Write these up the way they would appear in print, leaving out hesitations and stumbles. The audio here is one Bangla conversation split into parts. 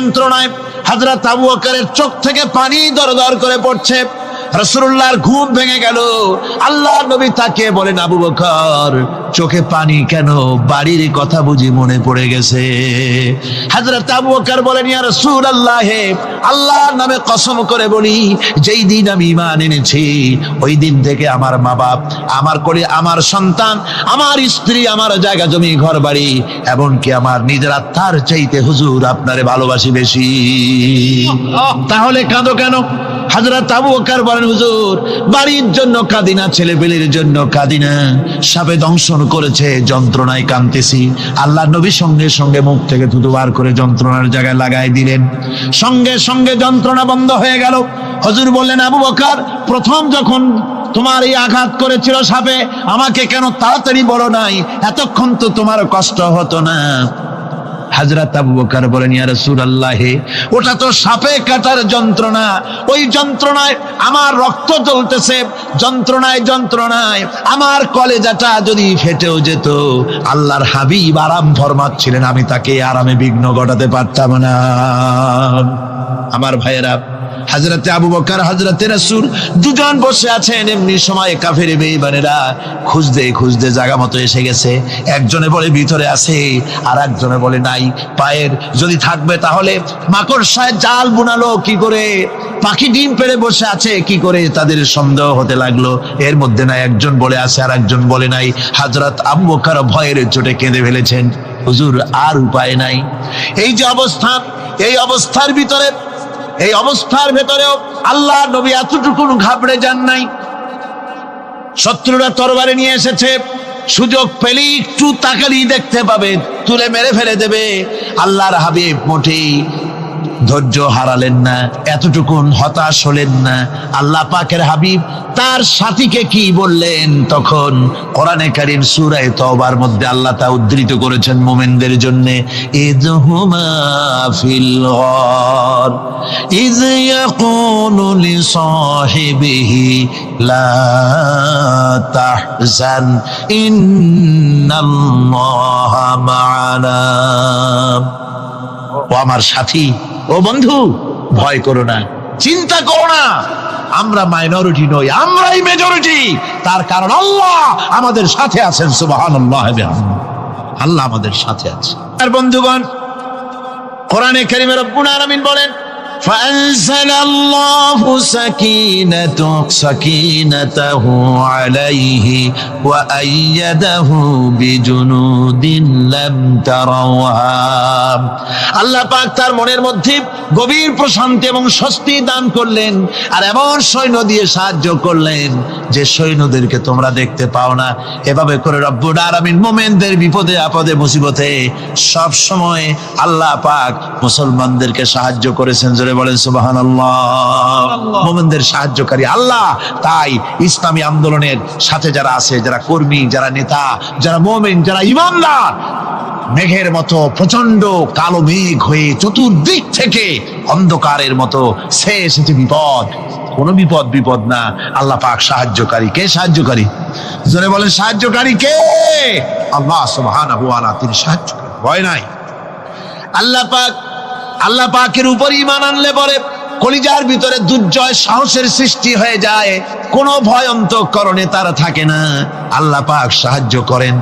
যন্ত্রণায় হযরত আবু বকরের চোখ থেকে পানি দরদর করে পড়ছে। রাসূলুল্লাহর ঘুম ভেঙে গেল। আল্লাহর নবী তাকিয়ে বলেন, আবু বকর, চোখে পানি কেন? বাড়ির কথা বুঝি মনে পড়ে গেছে? হযরত আবু বকর বলেন, ইয়া রাসূলুল্লাহ, আল্লাহর নামে কসম করে বলি, যেই দিন আমি ঈমান এনেছি ওই দিন থেকে আমার মা বাপ, আমার কোলে আমার সন্তান, আমার স্ত্রী, আমার জায়গা জমি ঘর বাড়ি, এমনকি আমার নিজের আত্মার চাইতে হুজুর আপনারে ভালোবাসি বেশি। তাহলে কাঁদো কেন? হযরত আবু বকর বলেন, হুজুর, বাড়ির জন্য কাঁদি না, ছেলেপেলের জন্য কাঁদি না, সাপে দংশন করেছে, যন্ত্রণায় কাঁদতেছি। আল্লাহ নবী সঙ্গে সঙ্গে মুখ থেকে থুতু বার করে যন্ত্রণার জায়গায় লাগাই দিলেন। সঙ্গে সঙ্গে যন্ত্রণা বন্ধ হয়ে গেল। হুজুর বললেন, আবু বকর, প্রথম যখন তোমার এই আঘাত করেছিল সাপে, আমাকে কেন তাড়াতাড়ি বলো নাই? এতক্ষণ তো তোমার কষ্ট হতো না। হযরত আবু বকর বলেন, ইয়া রাসূলুল্লাহ, ওটা তো সাপে কাটার যন্ত্রণা, ওই যন্ত্রণায় আমার রক্ত জ্বলতেছে, যন্ত্রণায় আমার কলেজাটা যদি ফেটেও যেত, আল্লাহর হাবিব আরাম ফরমাচ্ছিলেন, আমি তাকে আরামে বিঘ্ন ঘটাতে পারতাম না। আমার ভাইয়েরা, হযরতে আবু বকর, হযরতে রাসূল দুজন বসে আছেন। এমনি সময় কাফের বেঈমানেরা খুঁজতে খুঁজতে জায়গা মতো এসে গেছে। একজনে বলে ভিতরে আছে, আর একজনে বলে নাই। পায়ের যদি থাকবে তাহলে মাকড়সায় জাল বুনালো কি করে? পাখি ডিম পেড়ে বসে আছে কি করে? তাদের সন্দেহ হতে লাগলো। এর মধ্যে না একজন বলে আছে আর একজন বলে নাই। হযরত আবু বকর ভয়ের চোটে কেঁদে ফেলেছেন, হুজুর আর উপায় নাই। এই যে অবস্থা, এই অবস্থার ভেতরেও আল্লাহ নবী এতটুকু ঘাবড়ে যান নাই। শত্রুরা তরবারি নিয়ে এসেছে, সুযোগ পেলেই একটু তাকালেই দেখতে পাবে, তুলে মেরে ফেলে দেবে। আল্লাহর হাবিব মোটেই ধৈর্য হারালেন না, এতটুকুন হতাশ হলেন না। আল্লাহ পাকের হাবিব তার সাথীকে কি বললেন? তখন কোরআনে কারীম সূরা তাওবার মধ্যে আল্লাহ তা উদ্ধৃত করেছেন মুমিনদের জন্য, ইযহুমা ফিল গার ইয ইয়াকুলু লিসাহিবিহি লা তাহজান ইন্নাল্লাহা মা'ানা। ও আমার সাথী, ও বন্ধু, ভয় করো না, চিন্তা করো না, আমরা মাইনরিটি নই, আমরাই মেজরিটি। তার কারণ আল্লাহ আমাদের সাথে আছেন। সুবহানাল্লাহ, আল্লাহ আমাদের সাথে আছে। আর বন্ধুগণ, কোরআনে কারীমে রব্বুল আলামিন বলেন, فأنزل الله سكينته عليه وأيده بجنود لم تروها। আল্লাহ পাক তার মনের মধ্যে গভীর প্রশান্তি এবং স্বস্তি দান করলেন, আর এমন সৈন্য দিয়ে সাহায্য করলেন যে সৈন্যদেরকে তোমরা দেখতে পাও না। এভাবে করে রব্বুল আলামিন মুমিনদের বিপদে আপদে মুসিবতে সব সময় আল্লাহ পাক মুসলমানদেরকে সাহায্য করেছেন। জোরে বলেন সুবহানাল্লাহ। মুমিনদের সাহায্যকারী আল্লাহ। তাই ইসলামী আন্দোলনের সাথে যারা আছে, যারা কর্মী, যারা নেতা, যারা মুমিন, যারা ঈমানদার, মেঘের মতো প্রচন্ড কালো মেঘ হয়ে চতুর্দিক থেকে অন্ধকারের মতো সে এসেছে বিপদ, কোন বিপদ না। আল্লাহ পাক সাহায্যকারী। কে সাহায্যকারী? জোরে বলেন, সাহায্যকারী কে? আল্লাহ সুবহানাহু ওয়া তাআলা, তিনি সাহায্যকারী, ভয় নাই। আল্লাহ পাকের উপর ঈমান আনলে পরে কলিজার ভিতরে দুর্জয় সাহসের সৃষ্টি হয়ে যায়, কোনো ভয় অন্তঃকরণে তার থাকে না। আল্লাহ পাক সাহায্য করেন।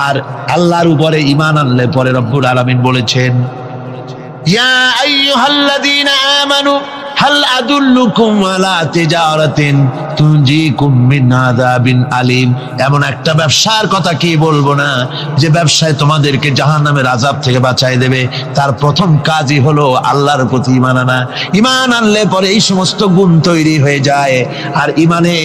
আর আল্লাহর উপরে ঈমান আনলে পরে রব্বুল আলামিন বলেছেন, ইয়া আইয়ুহাল্লাযীনা আমানু হাল আদুল্লুকুম আলা তিজারাতিন তুনজিকুম মিন আযাবিন আলীম। এমন একটা ব্যবসার কথা কি বলবো না, যে ব্যবসায় তোমাদেরকে জাহান্নামের আযাব থেকে বাঁচায় দেবে। তার প্রথম কাজই হলো আল্লাহর প্রতি ঈমান আনা। ঈমান আনলে পরে এই সমস্ত গুণ তৈরি হয়ে যায়। আর ঈমানে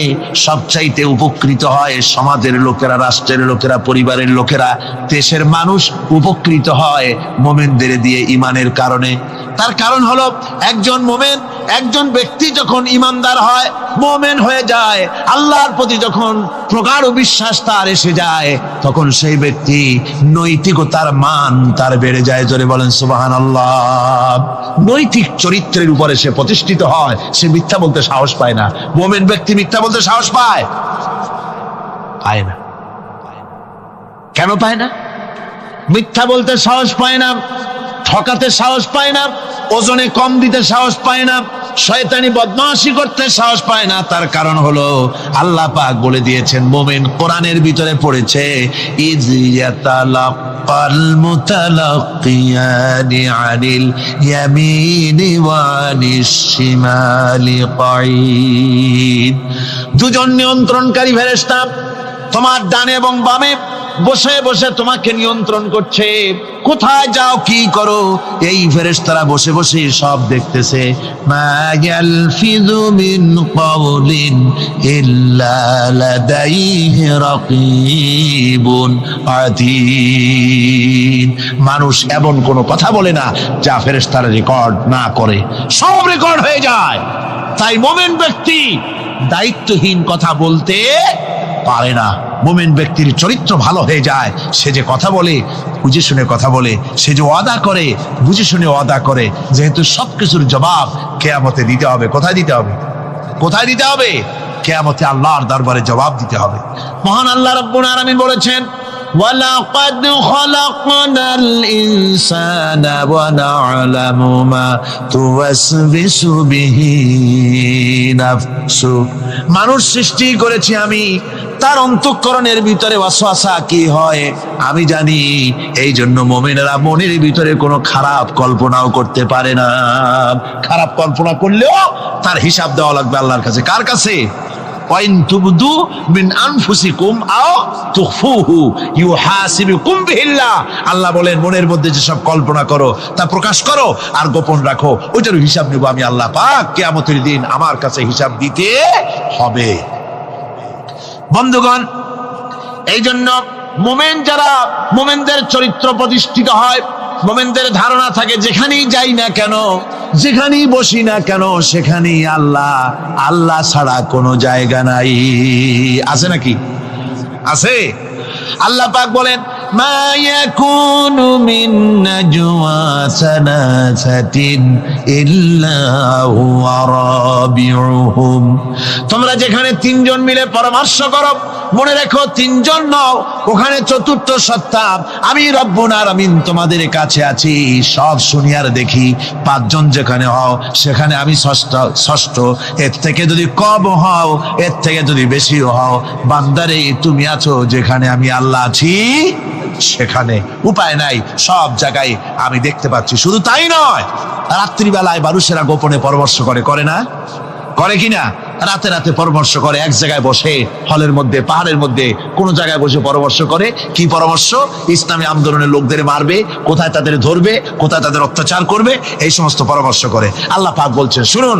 সবচাইতে উপকৃত হয় সমাজের লোকেরা, রাষ্ট্রের লোকেরা, পরিবারের লোকেরা, দেশের মানুষ উপকৃত হয় মুমিনদের দিয়ে ঈমানের কারণে। তার কারণ হলো একজন মুমিন, একজন ব্যক্তি যখন ঈমানদার হয়, মুমিন হয়ে যায়, আল্লাহর প্রতি যখন প্রগাঢ় বিশ্বাস তার এসে যায়, তখন সেই ব্যক্তি নৈতিকতার মান তার বেড়ে যায়। জোরে বলেন সুবহানাল্লাহ। নৈতিক চরিত্রের উপরে সে প্রতিষ্ঠিত হয়, সে মিথ্যা বলতে সাহস পায় না। মুমিন ব্যক্তি মিথ্যা বলতে সাহস পায় না। কেন পায় না? মিথ্যা বলতে সাহস পায় না ঠকাতে সাহস পায় না, ওজনে কম দিতে সাহস পায় না, শয়তানি বদমাশি করতে সাহস পায় না। তার কারণ হলো আল্লাহ পাক বলে দিয়েছেন, মুমিন কোরআনের ভিতরে পড়েছে, ইয ইয়াতালাক্কাল মুতালাক্কিয়ানি আনিল ইয়ামিনি ওয়া আনিশ শিমালি কাঈদ। দুজন নিয়ন্ত্রণকারী ফেরেশতা তোমার ডানে এবং বামে বসে বসে তোমাকে নিয়ন্ত্রণ করছে, কোথায় যাও কি করো এই ফেরেশতারা বসে বসে সব দেখতেছে। মা ইয়ালফিযু মিন কাওলিন ইল্লা লাদাইহি রাকীবুন আতীদ। মানুষ এমন কোনো কথা বলে না যা ফেরেশতারা রেকর্ড না করে, সব রেকর্ড হয়ে যায়। তাই মুমিন ব্যক্তি দায়িত্বহীন কথা বলতে পারে না। মুমিন ব্যক্তির চরিত্র ভালো হয়ে যায়, সে যে কথা বলে বুঝে শুনে কথা বলে, সে যে ওয়াদা করে বুঝে শুনে ওয়াদা করে, যেহেতু সবকিছুর জবাব কিয়ামতে দিতে হবে। কোথায় দিতে হবে? কোথায় দিতে হবে? কিয়ামতে আল্লাহর দরবারে জবাব দিতে হবে। মহান আল্লাহ রাব্বুল আলামিন বলেছেন, ওয়ালাকাদ খালাকনাল ইনসানা ওয়া না'লামু মা তুওয়াসবিসু বিহি নাফসু। মানুষ সৃষ্টি করেছি আমি, তার অন্তঃকরণের ভিতরে ওয়াসওয়াসা কি হয় আমি জানি। এই জন্য মুমিনেরা মনের ভিতরে কোনো খারাপ কল্পনাও করতে পারে না। খারাপ কল্পনা করলেও তার হিসাব দেওয়া লাগবে আল্লাহর কাছে। কার কাছে? ওয়াইন তুবদু মিন আনফুসিকুম আও তুখফুহু ইউহাসিবুকুম বিহিল্লাহ। আল্লাহ বলেন, মনের মধ্যে যেসব কল্পনা করো তা প্রকাশ করো আর গোপন রাখো, ওইটার হিসাব নেব আমি আল্লাহ পাক। কিয়ামতের দিন আমার কাছে হিসাব দিতে হবে। বন্ধুগণ, এই জন্য মুমিন যারা, মুমিনদের চরিত্র প্রতিষ্ঠিত হয়, মুমিনদের ধারণা থাকে যেখানেই যাই না কেন, যেখানেই বসি না কেন, সেখানেই আল্লাহ, আল্লাহ ছাড়া কোনো জায়গা নাই। আছে নাকি? আছে। আল্লাহ পাক বলেন, মা ইয়াকুনু মিন নাজওয়া সালাসাতিন ইল্লা হুয়া রাবিউহুম। তোমরা যেখানে তিনজন মিলে পরামর্শ করো, মনে রেখো তিনজন নও, ওখানে চতুর্থ সত্তা আমি রব্বুল আলামিন তোমাদের কাছে আছি, সব শুনি আর দেখি। পাঁচজন যেখানে হও সেখানে আমি ষষ্ঠ। এর থেকে যদি কম হও, এর থেকে যদি বেশি হও, বান্দারে তুমি আছো যেখানে আমি আল্লাহ আছি সেখানে। উপায় নাই, সব জায়গায় আমি দেখতে পাচ্ছি। শুধু তাই নয়, রাত্রিবেলায় মানুষেরা গোপনে পরামর্শ করে, করে না? করে কিনা? রাতে রাতে পরামর্শ করে, এক জায়গায় বসে, হলের মধ্যে, পাহাড়ের মধ্যে, কোন জায়গায় বসে পরামর্শ করে। কি পরামর্শ? ইসলামী আন্দোলনের লোকদের মারবে, কোথায় তাদের ধরবে, কোথায় তাদের অত্যাচার করবে, এই সমস্ত পরামর্শ করে। আল্লাহ পাক বলছেন, শুনুন,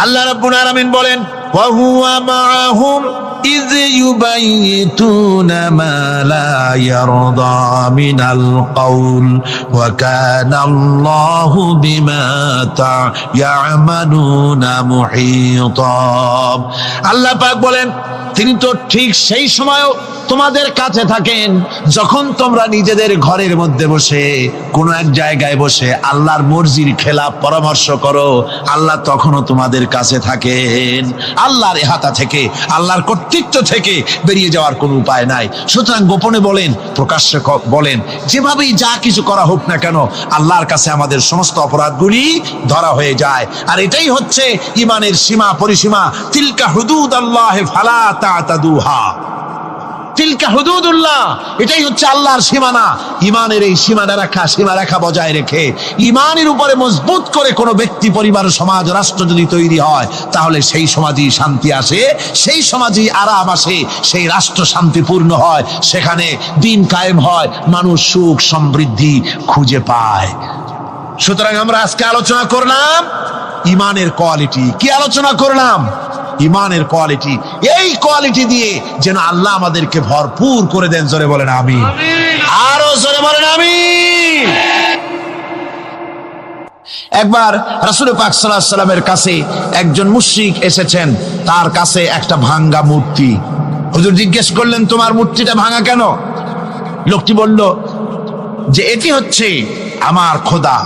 আল্লাহ রাব্বুল আলামিন বলেন, ওয়া হুয়া মাআহুম ইয ইউবাইতুনা মা লা ইয়ারদা মিনাল কাউল ওয়া কানা আল্লাহু বিমা তা'য়ামালুনা মুহীতা। আল্লাহ পাক বলেন, তিনি তো ঠিক সেই সময়ও তোমাদের কাছে থাকেন যখন তোমরা নিজেদের ঘরের মধ্যে বসে, কোন এক জায়গায় বসে আল্লাহর মর্জির খেলাফ পরামর্শ করো, আল্লাহ তখনও তোমাদের কাছে থাকেন। আল্লাহর ইহাতা থেকে, আল্লাহর কর্তৃত্ব থেকে বেরিয়ে যাওয়ার কোনো উপায় নাই। সুতরাং গোপনে বলেন, প্রকাশ্যে বলেন, যেভাবেই যা কিছু করা হোক না কেন, আল্লাহর কাছে আমাদের সমস্ত অপরাধগুলি ধরা হয়ে যায়। আর এটাই হচ্ছে ঈমানের সীমা পরিসীমা। তিলকা হুদুদাল্লাহি ফালা তা'তাদুহা। তিলকা হুদুদুল্লাহ, এটাই হচ্ছে আল্লাহর সীমানা। ঈমানের এই সীমারেখা বজায় রেখে, ঈমানের উপরে মজবুত করে কোনো ব্যক্তি, পরিবার, সমাজ, রাষ্ট্র যদি তৈরি হয়, তাহলে সেই সমাজই শান্তি আসে, সেই সমাজই আরাম আসে, সেই রাষ্ট্র শান্তিপূর্ণ হয়, সেখানে দিন কায়েম হয়, মানুষ সুখ সমৃদ্ধি খুঁজে পায়। সুতরাং আমরা আজকে আলোচনা করলাম ঈমানের কোয়ালিটি। কি আলোচনা করলাম? ঈমানের কোয়ালিটি। এই কোয়ালিটি দিয়ে যেন আল্লাহ আমাদেরকে ভরপুর করে দেন। জোরে বলেন আমিন। আরো জোরে বলেন আমিন। একবার রাসূল পাক সাল্লাল্লাহু আলাইহি ওয়াসাল্লামের কাছে একজন মুশরিক এসেছেন, তার কাছে একটা ভাঙা মূর্তি। হুজুর জিজ্ঞেস করলেন, তোমার মূর্তিটা ভাঙা কেন? লোকটি বলল যে, এটি হচ্ছে আমার খোদা,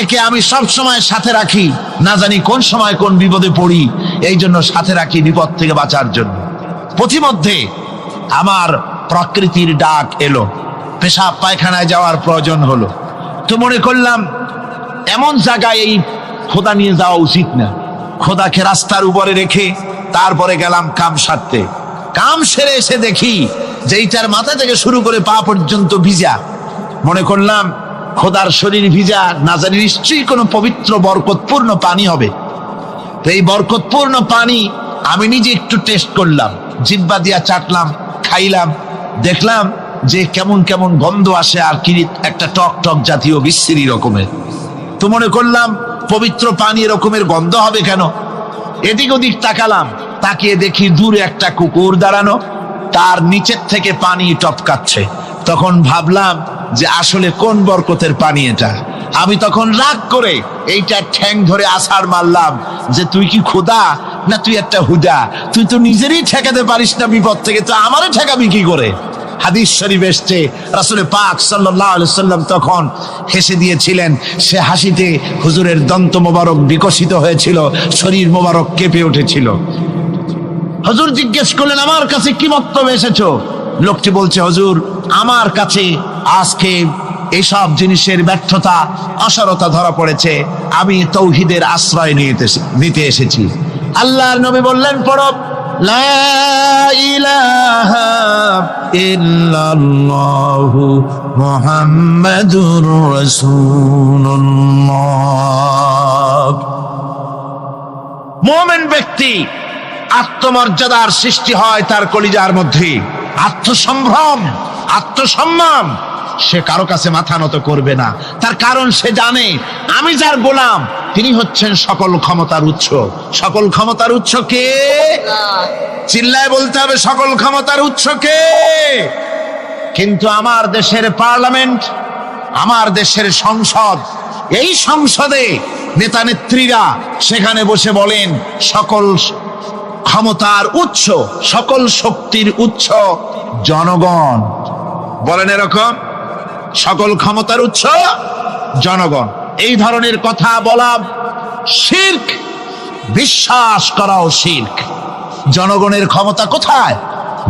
একে আমি সব সময় সাথে রাখি, না জানি কোন সময় কোন বিপদে পড়ি, এই জন্য সাথে রাখি বিপদ থেকে বাঁচার জন্য। পথিমধ্যে আমার প্রকৃতির ডাক এলো, পেশাব পায়খানায় যাওয়ার প্রয়োজন হলো, তো মনে করলাম এমন জায়গায় এই খোদা নিয়ে যাওয়া উচিত না, খোদাকে রাস্তার উপরে রেখে তারপরে গেলাম কাম সারতে। কাম সেরে এসে দেখি যে এইটার মাথা থেকে শুরু করে পা পর্যন্ত ভিজা। মনে করলাম খোদার শরীর ভিজা, না জানি নিশ্চয়ই কোনো পবিত্র বরকতপূর্ণ পানি হবে। তো এই বরকতপূর্ণ পানি আমি নিজে একটু টেস্ট করলাম, জিহ্বা দিয়া চাটলাম, খাইলাম, দেখলাম যে কেমন কেমন গন্ধ আসে, আর কি একটা টক টক জাতীয় বিশ্রী রকমের। তো মনে করলাম পবিত্র পানি এরকমের গন্ধ হবে কেন? এদিক ওদিক তাকালাম, তাকিয়ে দেখি দূরে একটা কুকুর দাঁড়ানো, তার নিচের থেকে পানি টপকাচ্ছে। তখন ভাবলাম যে আসলে কোন বরকতের পানি এটা। আমি তখন রাগ করে এইটা ঠ্যাং ধরে আছাড় মারলাম যে তুই কি খোদা না তুই একটা হুদা? তুই তো নিজেরই ঠেকাতে পারিস না বিপদ থেকে, তো আমারে ঠেকাবি কি করে? হাদিস শরীফ এসছে, রাসূল পাক সাল্লাল্লাহু আলাইহি ওয়াসাল্লাম তখন হেসে দিয়েছিলেন। সে হাসিতে হুজুরের দন্ত মোবারক বিকশিত হয়েছিল, শরীর মোবারক কেঁপে উঠেছিল। হুজুর জিজ্ঞেস করলেন, আমার কাছে কি বক্তব্য এসেছো? লোকটি বলছে, হুজুর আমার কাছে আজকে এইসব জিনিসের ব্যর্থতা, অসারতা ধরা পড়েছে, আমি তাওহীদের আশ্রয় নিতে এসেছি। আল্লাহর নবী বললেন, পড়ো লা ইলাহা ইল্লাল্লাহু মুহাম্মাদুর রাসূলুল্লাহ। মুমিন ব্যক্তি আত্মমর্যাদার সৃষ্টি হয় তার কলিজার মধ্যে, আত্মসম্ভ্রম, আত্মসম্মান। সে কারো কাছে মাথা নত করবে না, তার কারণ সে জানে আমি যার গোলাম তিনি হচ্ছেন সকল ক্ষমতার উৎস। সকল ক্ষমতার উৎস কে? চিল্লায় বলতে হবে, সকল ক্ষমতার উৎস কে? কিন্তু আমার দেশের পার্লামেন্ট, আমার দেশের সংসদ, এই সংসদে নেতা নেত্রীরা সেখানে বসে বলেন সকল ক্ষমতার উৎস, সকল শক্তির উৎস জনগণ। বলেন এরকম, সকল ক্ষমতার উৎস জনগণ। এই ধরনের কথা বলা শিরক, বিশ্বাস করাও শিরক। জনগণের ক্ষমতা কোথায়?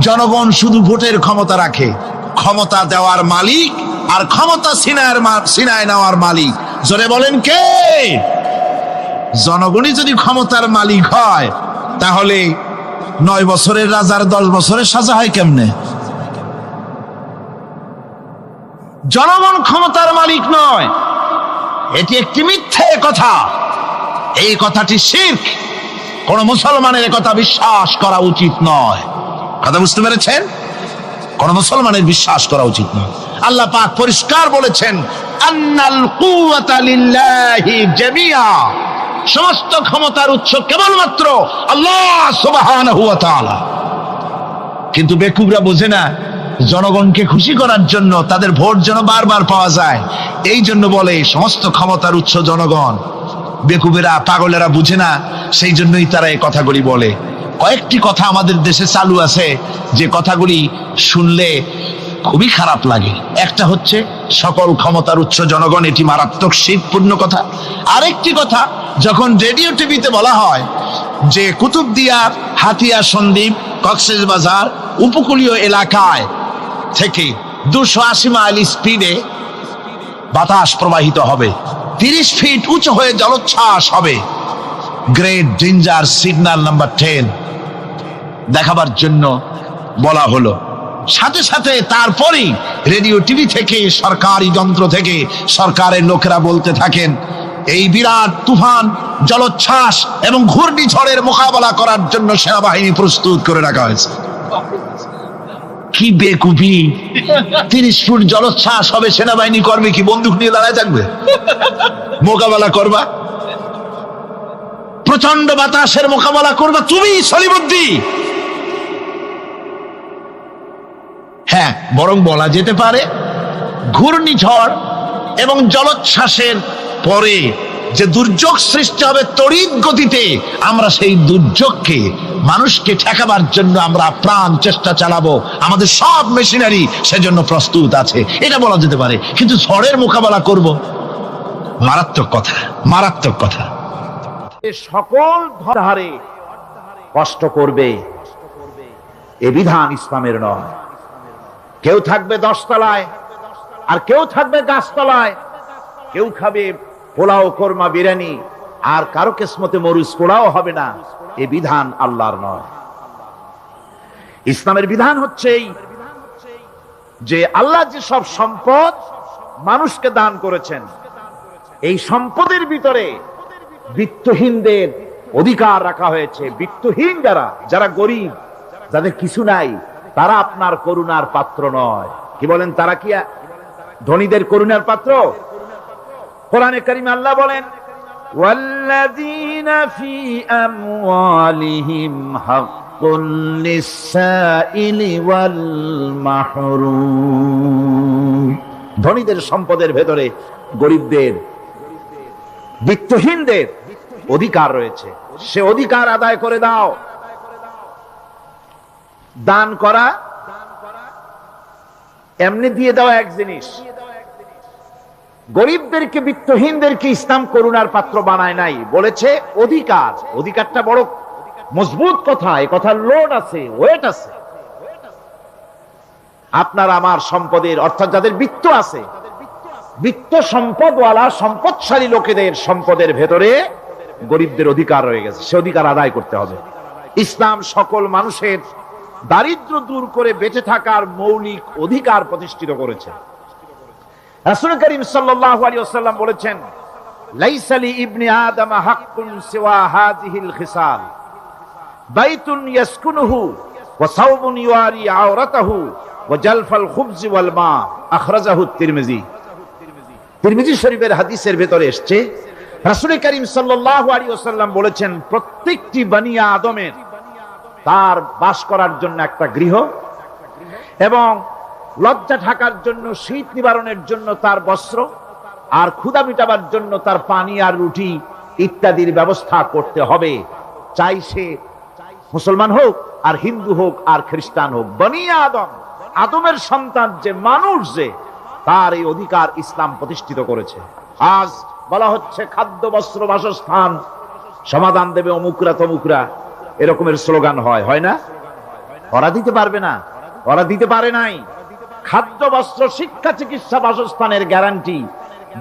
জনগণ শুধু ভোটের ক্ষমতা রাখে, ক্ষমতা দেওয়ার মালিক আর ক্ষমতা ছিনায় নেওয়ার মালিক জোরে বলেন কে? জনগণই যদি ক্ষমতার মালিক হয় তাহলে 9 বছরের রাজার 10 বছরের সাজা হয় কেমনে? জনগণ ক্ষমতার মালিক নয়, এটি একটি মিথ্যে কথা। এই কথাটি শিরক, কোন মুসলমানের কথা বিশ্বাস করা উচিত নয়। কথা বুঝতে পেরেছেন? কোন মুসলমানের বিশ্বাস করা উচিত নয়। আল্লাহ পাক পরিষ্কার বলেছেন, আন্নাল কুওয়াতা লিল্লাহি জামিআ, সমস্ত ক্ষমতার উৎস কেবলমাত্র আল্লাহ সুবহানাহু ওয়া তাআলা। কিন্তু বেকুবরা বোঝে না, জনগণকে খুশি করার জন্য, তাদের ভোট যেন বারবার পাওয়া যায়, এই জন্য বলে সমস্ত ক্ষমতার উৎস জনগণ। বেকুবেরা, পাগলেরা বুঝে না, সেই জন্যই তারা এই কথাগুলি বলে। কয়েকটি কথা আমাদের দেশে চালু আছে যে কথাগুলি শুনলে খুবই খারাপ লাগে। একটা হচ্ছে সকল ক্ষমতার উৎস জনগণ, এটি মারাত্মক শিরকপূর্ণ কথা। আরেকটি কথা, যখন রেডিও টিভিতে বলা হয় যে কুতুবদিয়া, হাতিয়া সন্দ্বীপ, কক্সবাজার উপকূলীয় এলাকায় থেকে 280 মাইল স্পিডে বাতাস প্রবাহিত হবে, 30 ফিট উঁচু হয়ে জলোচ্ছ্বাস হবে, গ্রেট ডেঞ্জার সিগন্যাল নাম্বার 10 দেখাবার জন্য বলা হলো। সাথে সাথে তারপরেই রেডিও টিভি থেকে, সরকারি যন্ত্র থেকে সরকারের লোকেরা বলতে থাকেন এই বিরাট তুফান, জলোচ্ছ্বাস এবং ঘূর্ণিঝড়ের মোকাবেলা করার জন্য সেনাবাহিনী প্রস্তুত করে রাখা হয়েছে। কি বেকুবি! 30 ফুট জলোচ্ছ্বাস হবে, সেনাবাহিনী করবে কি? বন্দুক নিয়ে দাঁড়ায় থাকবে? মোকাবেলা করবা? প্রচন্ড বাতাসের মোকাবেলা করবা তুমি সলিমুদ্দি? হ্যাঁ, বরং বলা যেতে পারে ঘূর্ণিঝড় এবং জলোচ্ছ্বাসের পরে যে দুর্যোগ সৃষ্টি হবে তড়িৎ গতিতে, আমরা সেই দুর্যোগকে, মানুষকে ঠেকাবার জন্য আমরা প্রাণ চেষ্টা চালাবো, আমাদের সব মেশিনারি সেজন্য প্রস্তুত আছে, এটা বলা যেতে পারে। কিন্তু ঝড়ের মোকাবেলা করব, মারাত্মক কথা, মারাত্মক কথা। সকল ধারে কষ্ট করবে, এ বিধান ইসলামের নয়। কেউ থাকবে 10 তলায় আর কেউ থাকবে গাছতলায়, কেউ খাবে পোলাও, কোরমা, বিরিয়ানি, আর কারো কিসমতে মরিচ পোলাও হবে না। এই বিধান আল্লাহর নয়। ইসলামের বিধান হচ্ছে যে আল্লাহ যে সব সম্পদ মানুষকে দান করেছেন, এই সম্পদের ভিতরে বিত্তহীনদের অধিকার রাখা হয়েছে। বিত্তহীন যারা গরিব, যাদের কিছু নাই, তারা আপনার করুণার পাত্র নয়। কি বলেন, তারা কি ধনীদের করুণার পাত্র? কোরআনে কারিমে আল্লাহ বলেন, ওয়াল্লাযীনা ফী আমওয়ালিহিম হাক্কুন লিস-সাইলি ওয়াল মাহরুম। ধনীদের সম্পদের ভেতরে গরিবদের, বিত্তহীনদের অধিকার রয়েছে। সে অধিকার আদায় করে দাও। দান করা এমনি দিয়ে দেওয়া এক জিনিস। গরিবদেরকে, বিত্তহীনদেরকে ইসলাম করুণার পাত্র বানায় নাই, বলেছে অধিকার। অধিকারটা বড় মজবুত কথা, এই কথার লোড আছে, ওয়েট আছে। আপনার আমার সম্পদের, অর্থাৎ যাদের বিত্ত আছে, বিত্ত সম্পদওয়ালা সম্পদশালী লোকেদের সম্পদের ভেতরে গরিবদের অধিকার রয়ে গেছে। সে অধিকার আদায় করতে হবে। ইসলাম সকল মানুষের দারিদ্র্য দূর করে বেঁচে থাকার মৌলিক অধিকার প্রতিষ্ঠিত করেছে। রাসূল করিম সাল্লাল্লাহু আলাইহি ওয়াসাল্লাম বলেছেন, লাইসা লি ইবনি আদম হাক্কুন সিওয়া হাযিহিল খিসাল, বাইতুন ইয়াসকুনুহু ওয়া সাওবুন ইউয়ারি আওরাতাহু ওয়া জালফাল খুবজি ওয়াল মা, আখরাজাহু তিরমিজি। তিরমিজি শরীফের হাদিসের ভেতরে এসেছে, রাসূল করিম সাল্লাল্লাহু আলাইহি ওয়াসাল্লাম বলেছেন, প্রত্যেকটি বনি আদমের তার বাস করার জন্য একটা গৃহ, এবং লজ্জা ঢাকার জন্য, শীত নিবারণের জন্য তার বস্ত্র, আর ক্ষুধা মিটাবার জন্য তার পানি আর রুটি ইত্যাদির ব্যবস্থা করতে হবে। চাই সে মুসলমান হোক, আর হিন্দু হোক, আর খ্রিস্টান হোক। বনি আদম, আদমের সন্তান যে মানুষ, যে তার এই অধিকার ইসলাম প্রতিষ্ঠিত করেছে। আজ বলা হচ্ছে খাদ্য, বস্ত্র, বাসস্থান সমাধান দেবে অমুকরা তমুকরা, এরকমের স্লোগান হয় না? ওরা দিতে পারবে না, ওরা দিতে পারে নাই। খাদ্য, বস্ত্র, শিক্ষা, চিকিৎসা, বাসস্থানের গ্যারান্টি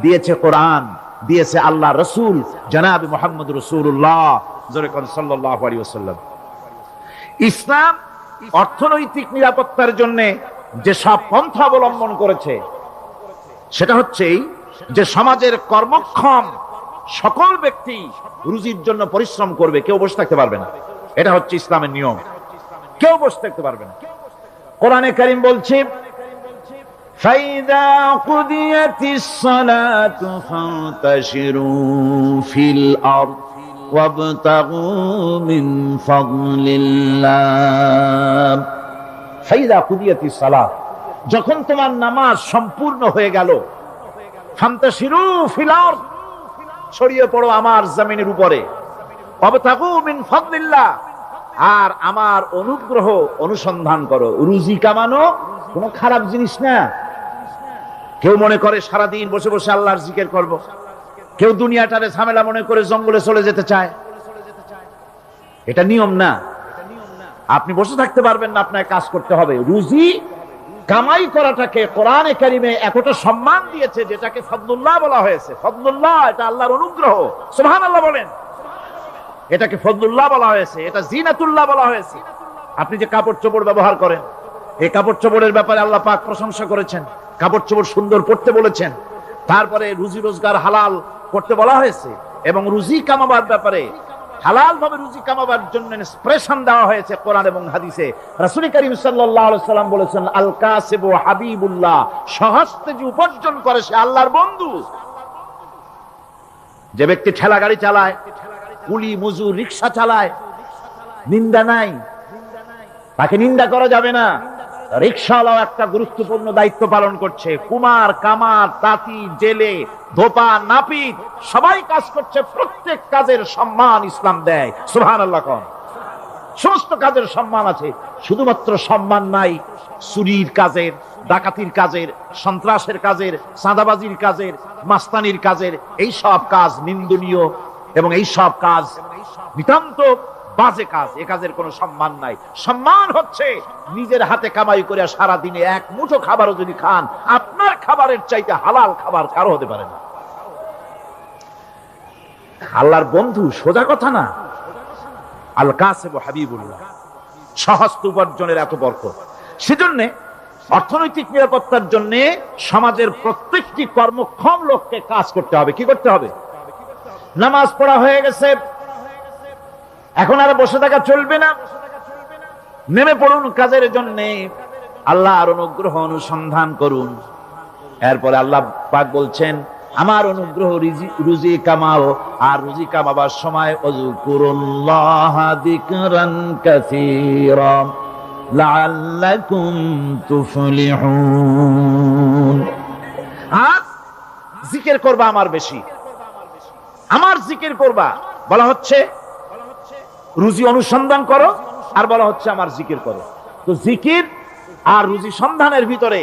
দিয়েছে কোরআন, দিয়েছে আল্লাহ রসুল জনাব মুহাম্মদ রাসূলুল্লাহ সাল্লাল্লাহু আলাইহি ওয়াসাল্লাম। ইসলাম অর্থনৈতিক নিরাপত্তার জন্য যে সব পন্থা অবলম্বন করেছে, সেটা হচ্ছে যে সমাজের কর্মক্ষম সকল ব্যক্তি রুজির জন্য পরিশ্রম করবে, কেউ বসে থাকতে পারবে না। এটা হচ্ছে ইসলামের নিয়ম, কেউ বসে থাকতে পারবে না। কোরআনে কারীম বলছে, ফাইদা কুদিয়াতিস সালাতু ফান্তাশিরু ফিল আরদ ওয়াবতাগু মিন ফাদলিল্লাহ। ফাইদা কুদিয়াতিস সালাত, যখন তোমার নামাজ সম্পূর্ণ হয়ে গেল, ফান্তাশিরু ফিল আরদ, ছড়িয়ে পড়ো আমার জমিনের উপরে, ওয়াবতাগু মিন ফাদলিল্লাহ, আর আমার অনুগ্রহ অনুসন্ধান করো। রুজি কামানো কোনো খারাপ জিনিস না। কেউ মনে করে সারাদিন বসে বসে আল্লাহর জিকির করব, কেউ দুনিয়াটারে ঝামেলা মনে করে জঙ্গলে চলে যেতে চায়। এটা নিয়ম না। আপনি বসে থাকতে পারবেন না, আপনাকে কাজ করতে হবে। রুজি কামাই করাটাকে কোরআনে কারিমে এতটা সম্মান দিয়েছে, যেটাকে ফদলুল্লাহ বলা হয়েছে। ফদলুল্লাহ, এটা আল্লাহর অনুগ্রহ। সুবহানাল্লাহ বলেন। এটাকে ফদলুল্লাহ বলা হয়েছে, এটা জিনাতুল্লাহ বলা হয়েছে। আপনি যে কাপড় চোপড় ব্যবহার করেন, এই কাপড় চোপড়ের ব্যাপারে আল্লাহ পাক প্রশংসা করেছেন, কাপড় চোপড় সুন্দর পড়তে বলেছেন। তারপরে রুজি রোজগার হালাল করতে বলা হয়েছে, এবং রুজি কামাবার ব্যাপারে, হালাল ভাবে রুজি কামাবার জন্য ইন্সপিরেশন দেওয়া হয়েছে কোরআন এবং হাদিসে। রাসূল করিম সাল্লাল্লাহু আলাইহি সাল্লাম বলেছেন, আল কাসিবু হাবিবুল্লাহ, সহস্তে যে উপার্জন করে সে আল্লাহর বন্ধু। যে ব্যক্তি ঠেলা গাড়ি চালায়, কুলি মজুর, রিকশা চালায়, নিন্দা নাই, তাকে নিন্দা করা যাবে না। রিকশাওয়ালাও একটা গুরুত্বপূর্ণ দায়িত্ব পালন করছে। কুমার, কামার, তাঁতি, জেলে, ধোপা, নাপিত সবাই কাজ করছে। প্রত্যেক কাজের সম্মান ইসলাম দেয়। সুবহানাল্লাহ কোন। সমস্ত কাজের সম্মান আছে, শুধুমাত্র সম্মান নাই চুরির কাজের, ডাকাতির কাজের, সন্ত্রাসের কাজের, চাঁদাবাজির কাজের, মাস্তানির কাজের। এই সব কাজ নিন্দনীয়, এবং এই সব কাজ নিতান্ত বাজে কাজ। এ কাজের কোনো সম্মান নাই। সম্মান হচ্ছে নিজের হাতে কামাই করে সারা দিনে এক মুঠো খাবারও যদি খান, আপনার খাবারের চাইতে হালাল খাবার কারো হতে পারে না। আল্লাহর বন্ধু সোজা কথা না। আল কাসিম হাবিবুল্লাহ, সহস্ত উপার্জনের এত বরকত। সেজন্য অর্থনৈতিক নিরাপত্তার জন্য সমাজের প্রত্যেকটি কর্মক্ষম লোককে কাজ করতে হবে। কি করতে হবে? নামাজ পড়া হয়ে গেছে, এখন আর বসে থাকা চলবে না, নেমে পড়ুন কাজের জন্য, আল্লাহর অনুগ্রহ অনুসন্ধান করুন। এরপরে আল্লাহ পাক বলছেন, আমার অনুগ্রহ রুজি কামাও, আর রুজি কামাবার সময় ওয়াজকুরুল্লাহ যিকরান কাসীরা লাআল্লাকুম তুফলিহুন। আর জিকির করবা আমার বেশি, আমার জিকির করবা। বলা হচ্ছে রুজি অনুসন্ধান করো, আর বলা হচ্ছে আমার জিকির করো। তো জিকির আর রুজি সন্ধানের ভিতরে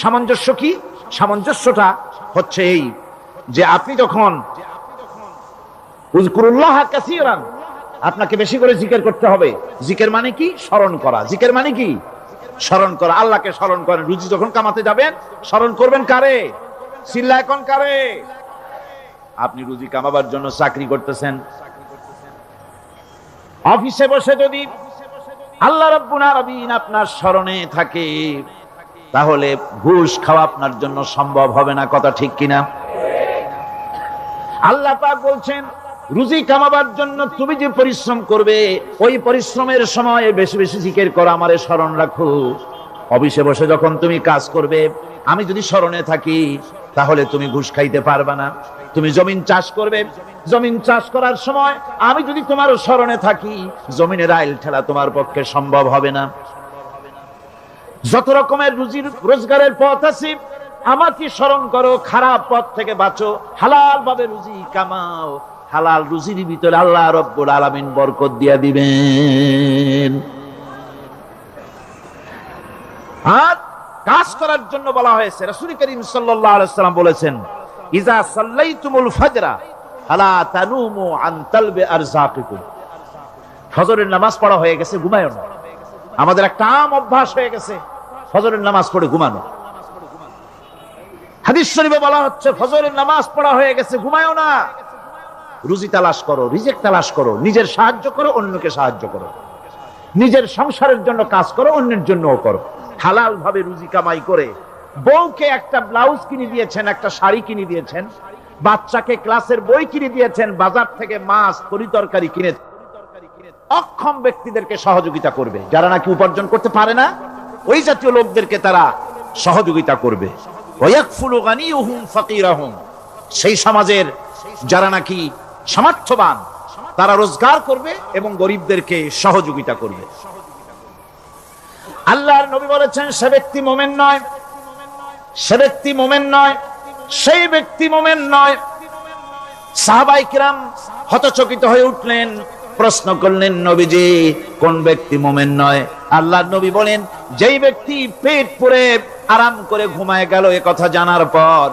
সামঞ্জস্য কি? সামঞ্জস্যটা হচ্ছে এই যে আপনি যখন উযকুরুল্লাহ কাসীরান, আপনাকে বেশি করে জিকির করতে হবে। জিকির মানে কি? স্মরণ করা। জিকির মানে কি? স্মরণ করা। আল্লাহকে স্মরণ করেন। রুজি যখন কামাতে যাবেন স্মরণ করবেন কারে? চিল্লায় কোন কারে? আপনি রুজি কামাবার জন্য চাকরি করতেছেন, অফিসে বসে যদি আল্লাহ রাব্বুল আলামিন আপনার স্মরণে থাকে, তাহলে ঘুষ খাওয়া আপনার জন্য সম্ভব হবে না। কথা ঠিক কিনা? আল্লাহ পাক বলছেন, রুজি কামাবার জন্য তুমি যে পরিশ্রম করবে, ওই পরিশ্রমের সময় বেশি বেশি জিকির করো, আমারে স্মরণ রাখো। অফিসে বসে যখন তুমি কাজ করবে, আমি যদি স্মরণে থাকি, তাহলে তুমি ঘুষ খাইতে পারবে না। তুমি জমিন চাষ করবে, জমিন চাষ করার সময় আমি যদি তোমার স্মরণে থাকি, জমিনের আইল ঠেলা তোমার পক্ষে সম্ভব হবে না। যত রকমের রুজির রোজগারের পথ আছে, আমাকে স্মরণ করো, খারাপ পথ থেকে বাঁচো, হালাল ভাবে রুজি কামাও। হালাল রুজির ভিতরে আল্লাহ রাব্বুল আলামিন বরকত দিয়া দিবেন। আর কাজ করার জন্য বলা হয়েছে, রাসূল করিম সাল্লাল্লাহু আলাইহি ওয়াসাল্লাম বলেছেন, ইজা সাল্লাইতুমুল ফাজরা ফালা তানুমু আন তালবি আরযাকিকুম। ফজরের নামাজ পড়া হয়ে গেছে, ঘুমায়ো না। আমাদের একটা আম অভ্যাস হয়ে গেছে ফজরের নামাজ পড়ে ঘুমানো। হাদিস শরীফে বলা হচ্ছে, ফজরের নামাজ পড়া হয়ে গেছে, ঘুমায়ো না। রুজি তালাশ করো, রিজিক তালাশ করো, নিজের সাহায্য করো, অন্যকে সাহায্য করো, নিজের সংসারের জন্য কাজ করো, অন্যের জন্যও করো। হালাল ভাবে রুজি কামাই করে বউকে একটা ব্লাউজ কিনে দিয়েছেন, একটা শাড়ি কিনে দিয়েছেন, বাচ্চাকে ক্লাসের বই কিনে দিয়েছেন, বাজার থেকে মাছ তরিতরকারি কিনে, অক্ষম ব্যক্তিদেরকে সহযোগিতা করবে। যারা নাকি উপার্জন করতে পারে না, ওই জাতীয় লোকদেরকে তারা সহযোগিতা করবে। ওয়ায়াকফুলু গানিয়ুহুম ফাকিরাহুম। সেই সমাজের যারা নাকি সামর্থ্যবান, তারা রোজগার করবে এবং গরিবদেরকে সহযোগিতা করবে। আল্লাহর নবী বলেছেন, সে ব্যক্তি মুমিন নয়, সে ব্যক্তি মুমিন নয়, সেই ব্যক্তি মুমিন নয়। সাহাবায়ে কিরাম হতচকিত হয়ে উঠলেন, প্রশ্ন করলেন, নবীজি কোন ব্যক্তি মুমিন নয়? আল্লাহর নবী বলেন, যেই ব্যক্তি পেট পুরে আরাম করে ঘুমায় গেল, এ কথা জানার পর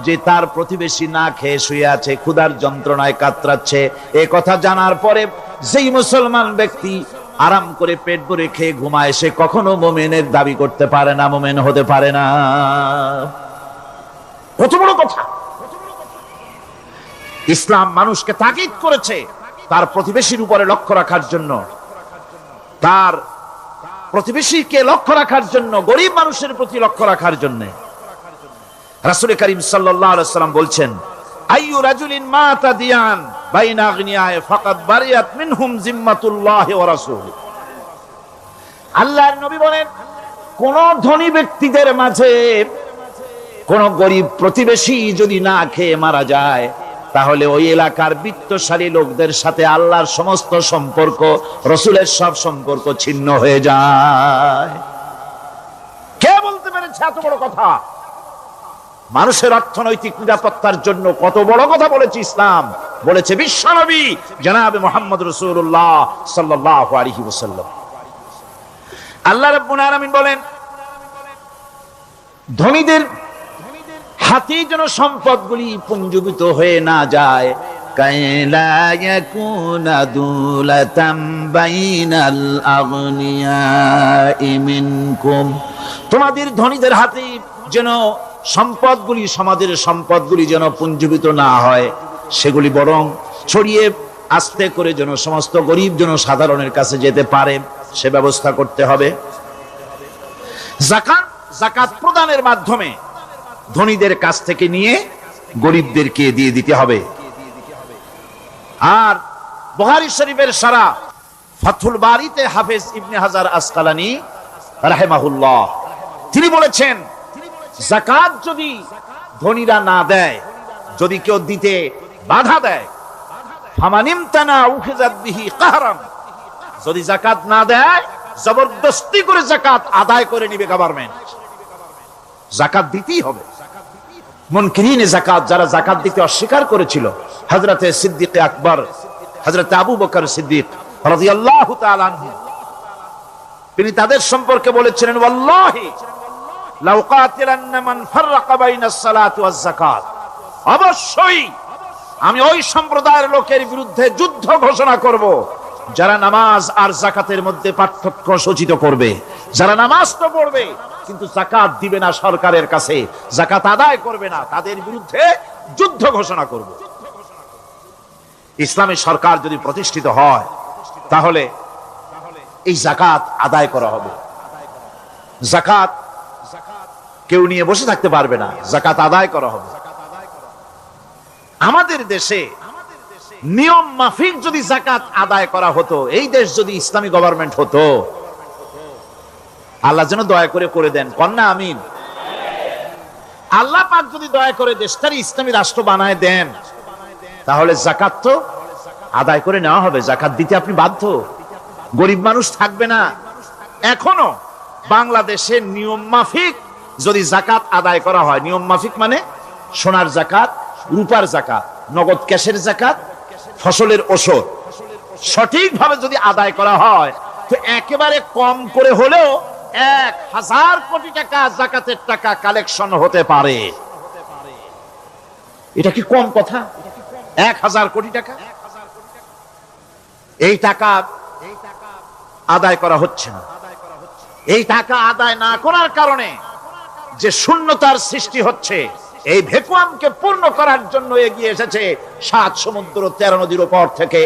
যে তার প্রতিবেশী না খেয়ে শুয়ে আছে, ক্ষুধার যন্ত্রণায় কাতরাচ্ছে, এ কথা জানার পরে যেই মুসলমান ব্যক্তি আরাম করে পেট ভরে খেয়ে ঘুমায়, সে কখনো মুমিনের দাবি করতে পারে না, মুমিন হতে পারে না। কত বড় কথা! ইসলাম মানুষকে তাকিদ করেছে তার প্রতিবেশীর উপরে লক্ষ্য রাখার জন্য, তার প্রতিবেশীকে লক্ষ্য রাখার জন্য, গরিব মানুষের প্রতি লক্ষ্য রাখার জন্য। রাসূল করিম সাল্লাল্লাহু আলাইহি ওয়াসাল্লাম বলছেন, আইয়ু রাজুলিন মাতা দিয়ান বাইনা আগনিয়ায়ে ফাকাদ বারিয়াত মিনহুম জিম্মাতুল্লাহি ওয়া রাসূলুহু। আল্লাহর নবী বলেন, কোন ধনী ব্যক্তিদের মাঝে কোন গরিব প্রতিবেশী যদি না খেয়ে মারা যায়, তাহলে ওই এলাকার বিত্তশালী লোকদের সাথে আল্লাহর সমস্ত সম্পর্ক, রাসূলের সব সম্পর্ক ছিন্ন হয়ে যায়। কে বলতে পেরেছে এত বড় কথা? মানুষের অর্থনৈতিক নিরাপত্তার জন্য কত বড় কথা বলেছে ইসলাম, বলেছে বিশ্বনবী জনাবে মুহাম্মদ রাসূলুল্লাহ সাল্লাল্লাহু আলাইহি ওয়াসাল্লাম। আল্লাহ রাব্বুল আলামিন বলেন, ধনীদের হাতে যেন সম্পদগুলি পুঞ্জীভূত হয়ে না যায়, কাইলা ইয়াকুনা দুলাতাম বাইনাল আগনিয়াই মিনকুম। তোমাদের ধনীদের হাতে যেন সম্পদগুলি, সমাজের সম্পদগুলি যেন পুঞ্জীভূত না হয়, সেগুলি বরং ছড়িয়ে আস্তে করে যেন সমস্ত গরিব জনসাধারণের কাছে যেতে পারে সে ব্যবস্থা করতে হবে। যাকাত প্রদানের মাধ্যমে ধনীদের কাছ থেকে নিয়ে গরিবদেরকে দিয়ে দিতে হবে। আর বুখারী শরীফের সারা ফাথুল বারীতে হাফেজ ইবনে হাজার আসকালানী রাহিমাহুল্লাহ তিনি বলেছেন, যাকাত যদি ধনীরা না দেয়, যদি কেউ দিতে বাধা দেয়, ফামানিমতানা উখিযাত বিহি কাহরান, যদি যাকাত না দেয় জবরদস্তি করে যাকাত আদায় করে নিবে গভর্নমেন্ট। যাকাত দিতেই হবে। মুনকিরিনে যাকাত, যারা যাকাত দিতে অস্বীকার করেছিল, হযরতে সিদ্দিক আকবর, হযরতে আবু বকর সিদ্দিক রাদিয়াল্লাহু তাআলা আনহু, তিনি তাদের সম্পর্কে বলেছিলেন, ওয়াল্লাহি লাউ কাতিলান্না মান ফাররাকা বাইনাস সালাতি ওয়াজ যাকাত, অবশ্যই আমি ওই সম্প্রদায়ের লোকের বিরুদ্ধে যুদ্ধ ঘোষণা করব যারা নামাজ আর যাকাতের মধ্যে পার্থক্য সূচিত করবে। যারা নামাজ তো পড়বে কিন্তু যাকাত দিবে না, সরকারের কাছে যাকাত আদায় করবে না, তাদের বিরুদ্ধে যুদ্ধ ঘোষণা করব। ইসলামী সরকার যদি প্রতিষ্ঠিত হয় তাহলে এই যাকাত আদায় করা হবে। যাকাত কেউ নিয়ে বসে থাকতে পারবে না, যাকাত আদায় করা হবে। আমাদের দেশে নিয়ম মাফিক যদি যাকাত আদায় করা হতো, এই দেশ যদি ইসলামী গভর্নমেন্ট হতো, আল্লাহ যেন দয়া করে দেন, কন্যা আমিন। আল্লাহ পাক যদি দয়া করে দেশটার ইসলামী রাষ্ট্র বানায় দেন, তাহলে যাকাত তো আদায় করে নেওয়া হবে। যাকাত দিতে আপনি বাধ্য, গরিব মানুষ থাকবে না। এখনো বাংলাদেশের নিয়ম মাফিক যদি যাকাত আদায় করা হয়, নিয়ম মাফিক মানে সোনার যাকাত, রূপার যাকাত, নগদ ক্যাশের যাকাত, ফসলের ওষুধ সঠিকভাবে যদি আদায় করা হয়, তো একেবারে কম করে হলেও 1000 কোটি টাকা যাকাতের টাকা কালেকশন হতে পারে। এটা কি কম কথা? 1000 কোটি টাকা, এই টাকা আদায় করা হচ্ছে না। এই টাকা আদায় না করার কারণে যে শূন্যতার সৃষ্টি হচ্ছে, এই ভ্যাকুয়ামকে পূর্ণ করার জন্য এগিয়ে এসেছে 7 সমুদ্র 13 নদীর উপর থেকে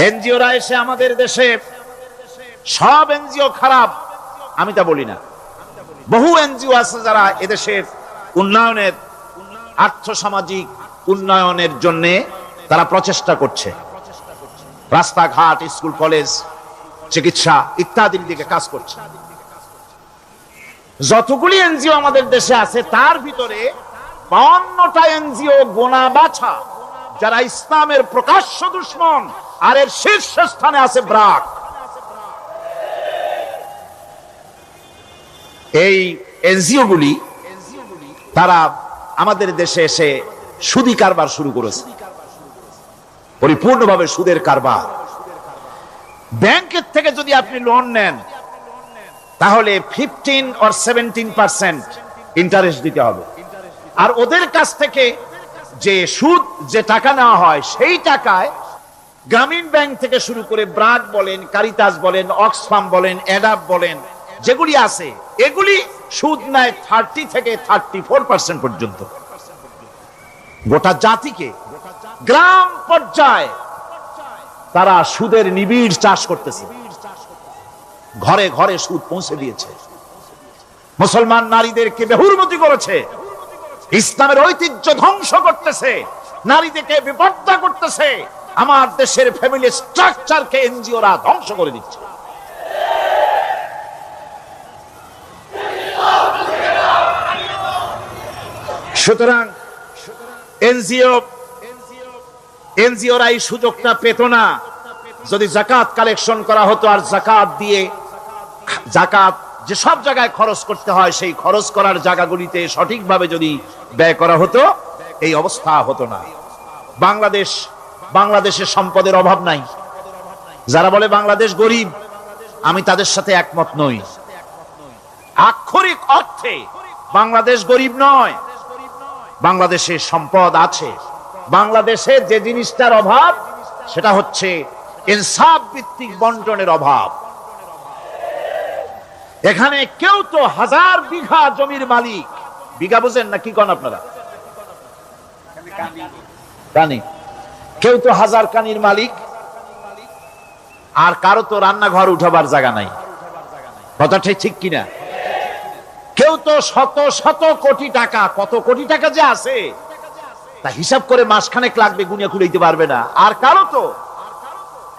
এনজিওরা এসে আমাদের দেশে, সব এনজিও খারাপ আমি তা বলি না, বহু এনজিও আছে যারা এদেশের উন্নয়নের, আর্থসামাজিক উন্নয়নের জন্য তারা প্রচেষ্টা করছে। রাস্তাঘাট, স্কুল, কলেজ, চিকিৎসা ইত্যাদির দিকে কাজ করছে। যতগুলি এনজিও আমাদের দেশে আছে তার ভিতরে 52টা এনজিও গোনা বাছা যারা ইসলামের প্রকাশ্য দুশমন, আর এর শীর্ষস্থানে আছে ব্র্যাক। এই এনজিও গুলি তারা আমাদের দেশে এসে সুদি কারবার শুরু করেছে, পরিপূর্ণভাবে সুদের কারবার। ব্যাংকের থেকে যদি আপনি লোন নেন তাহলে 15 or 17% ইন্টারেস্ট দিতে হবে। আর ওদের কাছ থেকে যে সুদ, যে টাকা নেওয়া হয়, সেই টাকায় গ্রামীণ ব্যাংক থেকে শুরু করে ব্র্যাক বলেন, কারিতাস বলেন, অক্সফাম বলেন, অ্যাডাপ বলেন, যেগুলি আছে এগুলি সুদ নেয় 30 থেকে 34% পর্যন্ত। গোটা জাতিকে গ্রাম পর্যায়ে তারা সুদের নিবিড় চাষ করতেছে, ঘরে ঘরে সুদ পৌঁছে দিয়েছে, মুসলমান নারীদেরকে বেহুরমতি করেছে, ইসলামের ঐতিহ্য ধ্বংস করতেছে, নারীদেরকে বিপর্দা করতেছে, আমার দেশের ফ্যামিলি স্ট্রাকচারকে এনজিওরা ধ্বংস করে দিচ্ছে। সুতরাং এনজিওরা এই সুযোগটা পেত না। যদি যাকাত কালেকশন করা হতো আর যাকাত দিয়ে, যাকাত যে সব জায়গায় খরচ করতে হয় সেই খরচ করার জায়গাগুলিতে সঠিকভাবে যদি ব্যয় করা হতো, এই অবস্থা হতো না। বাংলাদেশের সম্পদের অভাব নাই। যারা বলে বাংলাদেশ গরিব, আমি তাদের সাথে একমত নই। আক্ষরিক অর্থে বাংলাদেশ গরিব নয়, বাংলাদেশে সম্পদ আছে। বাংলাদেশে যে জিনিসটার অভাব সেটা হচ্ছে ইনসাফ ভিত্তিক বন্টনের অভাব। এখানে কেউ তো 1000 বিঘা জমির মালিক, বিঘা বুঝেন না কি কোন আপনারা, কানি। কেউ তো হাজার কানির মালিক, আর কারো তো রান্নাঘর উঠাবার জায়গা নাই। কথাটা ঠিক কিনা? কেউ তো শত শত কোটি টাকা, কত কোটি টাকা যে আছে তা হিসাব করে মাসখানেক লাগবে, গুনিয়া কুলাইতে পারবে না। আর কারো তো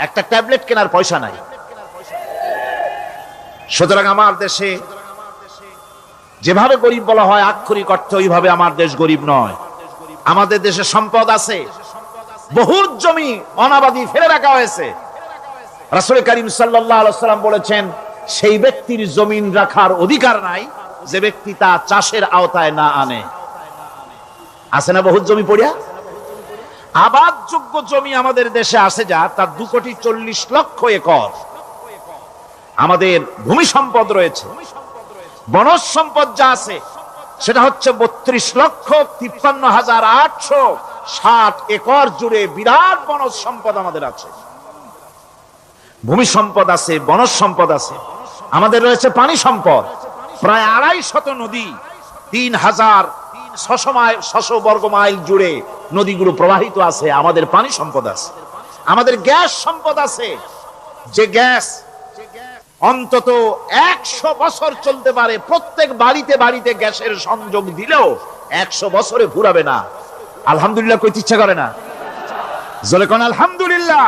একটা ট্যাবলেট কেনার পয়সা নাই। সুতরাং আমার দেশে যেভাবে গরিব বলা হয় আক্ষরিক অর্থে ওইভাবে আমার দেশ গরিব নয়। আমাদের দেশে সম্পদ আছে, বহুত জমি অনাবাদি ফেলে রাখা হয়েছে। রাসূল করিম সাল্লাল্লাহু আলাইহি ওয়াসাল্লাম বলেছেন, সেই ব্যক্তির জমিন রাখার অধিকার নাই যে ব্যক্তি তা চাষের আওতায় না আনে। আছে না বহুত জমি পড়িয়া? আবাদযোগ্য জমি আমাদের দেশে আছে যা, তার 2,40,00,000 একর। আমাদের ভূমি সম্পদ রয়েছে, বনজ সম্পদ যা আছে সেটা হচ্ছে 32,53,860 একর জুড়ে বিরাট বনজ সম্পদ আমাদের আছে। ভূমি সম্পদ আছে, বনজ সম্পদ আছে। আমাদের রয়েছে পানি সম্পদ, প্রায় 250 নদী, 3,600 বর্গ মাইল জুড়ে নদীগুলো প্রবাহিত আছে। আমাদের পানি সম্পদ আছে। আমাদের গ্যাস সম্পদ আছে, যে গ্যাস অন্তত 100 বছর চলতে পারে। প্রত্যেক বাড়িতে বাড়িতে গ্যাসের সংযোগ দিলেও 100 বছরে ফুরাবে না। আলহামদুলিল্লাহ কইতে ইচ্ছা করে না? জোরে কোন আলহামদুলিল্লাহ।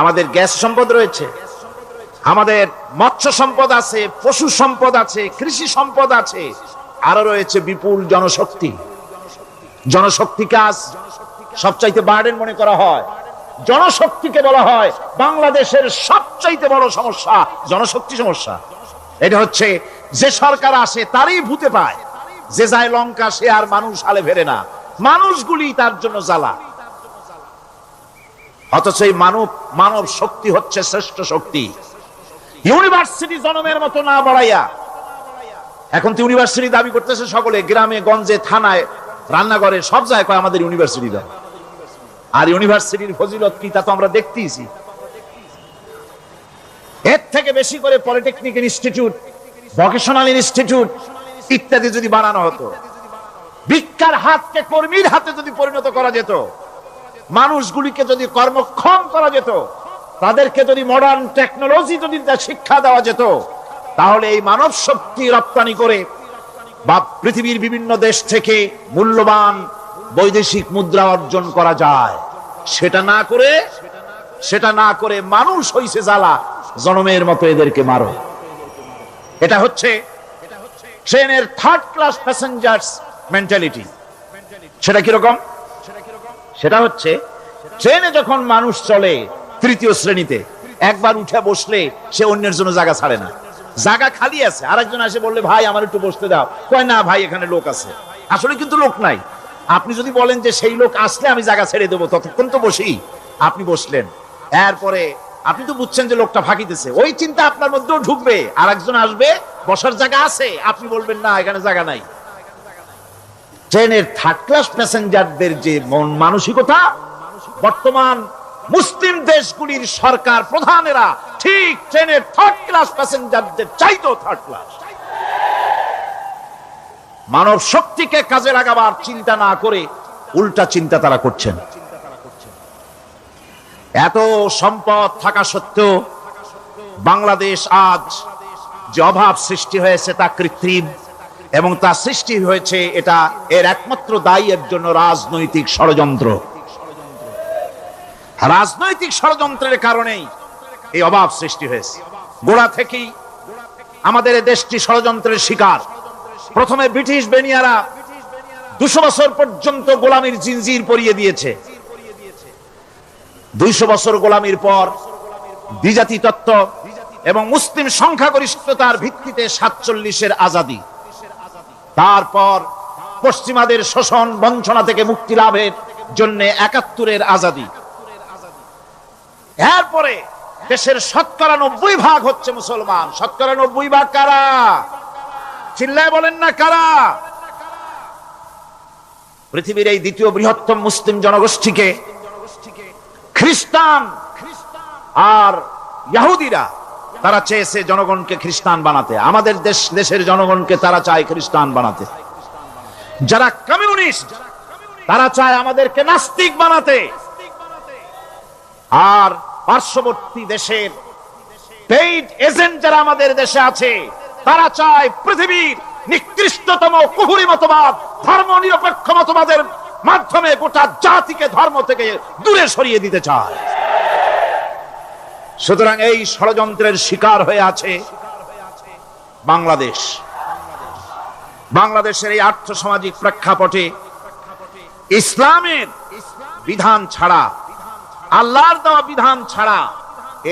আমাদের গ্যাস সম্পদ রয়েছে, আমাদের মৎস্য সম্পদ আছে, পশু সম্পদ আছে, কৃষি সম্পদ আছে, আরো রয়েছে বিপুল জনশক্তি। জনশক্তিকে আজ সবচাইতে বার্ডেন মনে করা হয়। জনশক্তিকে বলা হয় বাংলাদেশের সবচাইতে বড় সমস্যা, জনশক্তি সমস্যা। এটা হচ্ছে যে সরকার আসে তারই ভূতে পায়, যে যায় লঙ্কা সে আর মানুষ হালে ফেরে না। মানুষগুলি তার জন্য জ্বালা। অথচ এই মানব শক্তি হচ্ছে শ্রেষ্ঠ শক্তি। ইউনিভার্সিটি জনমের মতো না বাড়াইয়া, এখন তো ইউনিভার্সিটি দাবি করতেছে সকলে, গ্রামে গঞ্জে থানায় রান্নাঘরে সব জায়গায় কয় আমাদের ইউনিভার্সিটি দাও। আর ইউনিভার্সিটির ফজিলত কি তা তো আমরা দেখতেইছি। এর থেকে বেশি করে পলিটেকনিক ইনস্টিটিউট, ভোকেশনাল ইনস্টিটিউট ইত্যাদি যদি বানানো হতো, ভিক্ষার হাতকে কর্মীর হাতে যদি পরিণত করা যেত, মানুষগুলিকে যদি কর্মক্ষম করা যেত, তাদেরকে যদি মডার্ন টেকনোলজি যদি শিক্ষা দেওয়া যেত, তাহলে এই মানব শক্তি রপ্তানি করে বা পৃথিবীর বিভিন্ন দেশ থেকে মূল্যবান বৈদেশিক মুদ্রা অর্জন করা যায়। সেটা না করে মানুষ হইছে জ্বালা, জনমের মতো এদেরকে মারো। এটা হচ্ছে ট্রেনের থার্ড ক্লাস প্যাসেঞ্জার্স মেন্টালিটি। সেটা কিরকম? সেটা হচ্ছে ট্রেনে যখন মানুষ চলে তৃতীয় শ্রেণীতে, একবার উঠে বসলে সে অন্যের জন্য জায়গা ছাড়ে না। জায়গা খালি আছে, আরেকজন এসে বললে ভাই আমার একটু বসতে দাও, কয় না ভাই এখানে লোক আছে। আসলে কিন্তু লোক নাই। আপনি যদি বলেন যে সেই লোক আসলে আমি জায়গা ছেড়ে দেবো, ততক্ষণ তো বসি। আপনি বসলেন, এরপরে আপনি তো বুঝছেন যে লোকটা ফাঁকিতেছে, ওই চিন্তা আপনার মধ্যেও ঢুকবে। আর একজন আসবে, বসার জায়গা আছে, আপনি বলবেন না এখানে জায়গা নাই। ট্রেনের থার্ড ক্লাস প্যাসেঞ্জারদের যে মন মানসিকতা, বর্তমান মুসলিম দেশগুলির সরকার প্রধানেরা ঠিক ট্রেনের থার্ড ক্লাস প্যাসেঞ্জারদের চাইতেও থার্ড ক্লাস। মানব শক্তিকে কাজে লাগাবার চিন্তা না করে উল্টা চিন্তা তারা করছেন। এত সম্পদ থাকা সত্ত্বেও বাংলাদেশ আজ যে অভাব সৃষ্টি হয়েছে তা কৃত্রিম, এবং তা সৃষ্টি হয়েছে এটা এর একমাত্র দায়ী এর জন্য রাজনৈতিক ষড়যন্ত্র। রাজনৈতিক ষড়যন্ত্রের কারণেই এই অভাব সৃষ্টি হয়েছে। গোড়া থেকেই আমাদের এই দেশটি ষড়যন্ত্রের শিকার। প্রথমে ব্রিটিশ বেনিয়ারা 200 বছর পর্যন্ত গোলামীর জিনজির পরিয়ে দিয়েছে। 200 বছর গোলামীর পর দ্বিজাতি তত্ত্ব এবং মুসলিম সংখ্যাগরিষ্ঠতার ভিত্তিতে 47-এর আজাদি, তারপর পশ্চিমাদের শোষণ বঞ্চনা থেকে মুক্তি লাভের জন্য 71-এর আজাদি, এরপরে দেশের 90% হচ্ছে মুসলমান। 90% কারা? চিল্লায় বলেন না কারা? পৃথিবীর এই দ্বিতীয় বৃহত্তম মুসলিম জনগোষ্ঠীকে খ্রিস্টান আর ইহুদিরা তারা চেয়েছে জনগণকে খ্রিস্টান বানাতে। আমাদের দেশের জনগণকে তারা চায় খ্রিস্টান বানাতে। যারা কমিউনিস্ট তারা চায় আমাদেরকে নাস্তিক বানাতে, আর পার্শ্ববর্তী দেশের পেইড এজেন্ট যারা আমাদের দেশে আছে তারা চায় পৃথিবীর নিকৃষ্টতম কুহুরি মতবাদ, ধর্ম নিরপেক্ষ মতবাদের মাধ্যমে গোটা জাতিকে ধর্ম থেকে দূরে সরিয়ে দিতে চায়। সুতরাং এই ষড়যন্ত্রের শিকার হয়ে আছে বাংলাদেশ। বাংলাদেশের এই আর্থসামাজিক প্রেক্ষাপটে ইসলামের বিধান ছাড়া, আল্লাহর দেওয়া বিধান ছাড়া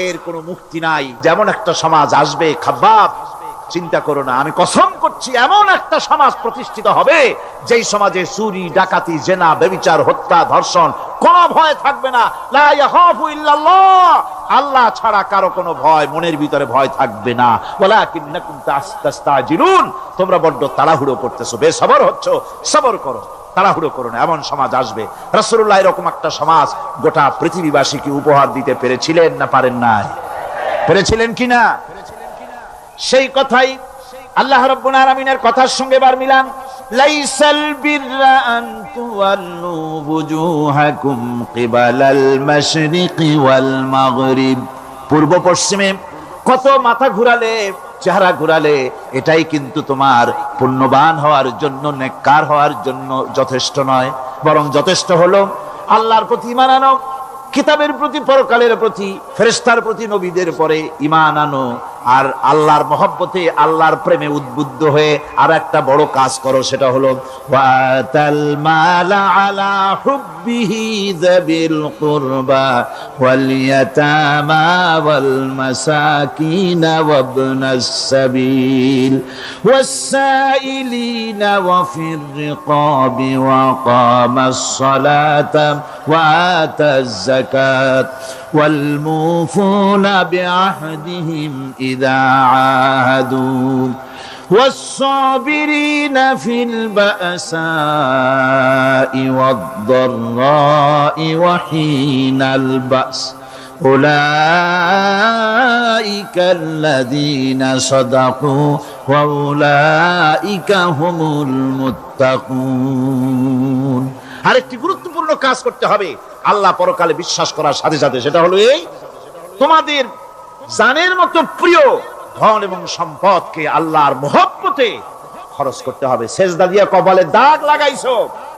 এর কোনো মুক্তি নাই। যেমন একটা সমাজ আসবে, খাব্বাব চিন্তা করো না, আমি কসম করছি এমন একটা সমাজ প্রতিষ্ঠিত হবে যেই সমাজে চুরি, ডাকাতি, জেনা, ব্যভিচার, হত্যা, ধর্ষণ কোনো ভয় থাকবে না। লা ইয়াখাফু ইল্লাল্লাহ, আল্লাহ ছাড়া কারো কোনো ভয়, মনের ভিতরে ভয় থাকবে না। ওয়ালাকিন্নাকুম তাস্তাজিলুন, তোমরা বড্ড তাড়াহুড়ো করতেছো, বেসবর হচ্ছো, সবর করো, তাড়াহুড়ো করো না। এমন সমাজ আসবে। রাসূলুল্লাহ এরকম একটা সমাজ গোটা পৃথিবীবাসীকে উপহার দিতে পেরেছিলেন না পারেন নাই? পেরেছিলেন কিনা? সেই কথাই আল্লাহ রাব্বুল আলামিনের কথার সঙ্গে বার মিলান। লাইসাল বিররা আন তুওয়াল্লু বুজুহাকুম কিবালাল মাশরিকি ওয়াল মাগরিব, পূর্ব পশ্চিমে কত মাথা ঘুরালে, চেহারা ঘুরালে এটাই কিন্তু তোমার পুণ্যবান হওয়ার জন্য, নেককার হওয়ার জন্য যথেষ্ট নয়। বরং যথেষ্ট হলো আল্লাহর প্রতি ঈমান আনো, কিতাবের প্রতি, পরকালের প্রতি, ফেরেশতার প্রতি, নবীদের পরে ঈমান আনো, আর আল্লাহর মহব্বতে, আল্লাহর প্রেমে উদ্বুদ্ধ হয়ে আর একটা বড় কাজ করো, সেটা হলো ওয়াতাল মালা আলা হুব্বিহি যাবিল কুরবা ওয়াল ইয়াতামা ওয়াল মাসাকিন ওয়াবনাস সাবিল ওয়াস-সাইলিনা ওয়া ফির রিকাবি ওয়া কামাস সালাতা ওয়া আতাজ যাকাত ওয়াল মুফুনা বিআহদিহিম إذا عاهدوا والصابرين في البأساء والضراء وحين البأس أولئك الذين صدقوا وأولئك هم المتقون। আরেকটি গুরুত্বপূর্ণ কাজ করতে হবে আল্লাহ পরকালে বিশ্বাস করার সাথে সাথে, সেটা হলো এই, তোমাদের জানের মতো প্রিয় ধন এবং সম্পদকে আল্লাহর মহব্বতে খরচ করতে হবে। সেজদা দিয়া কপালে দাগ লাগাইছো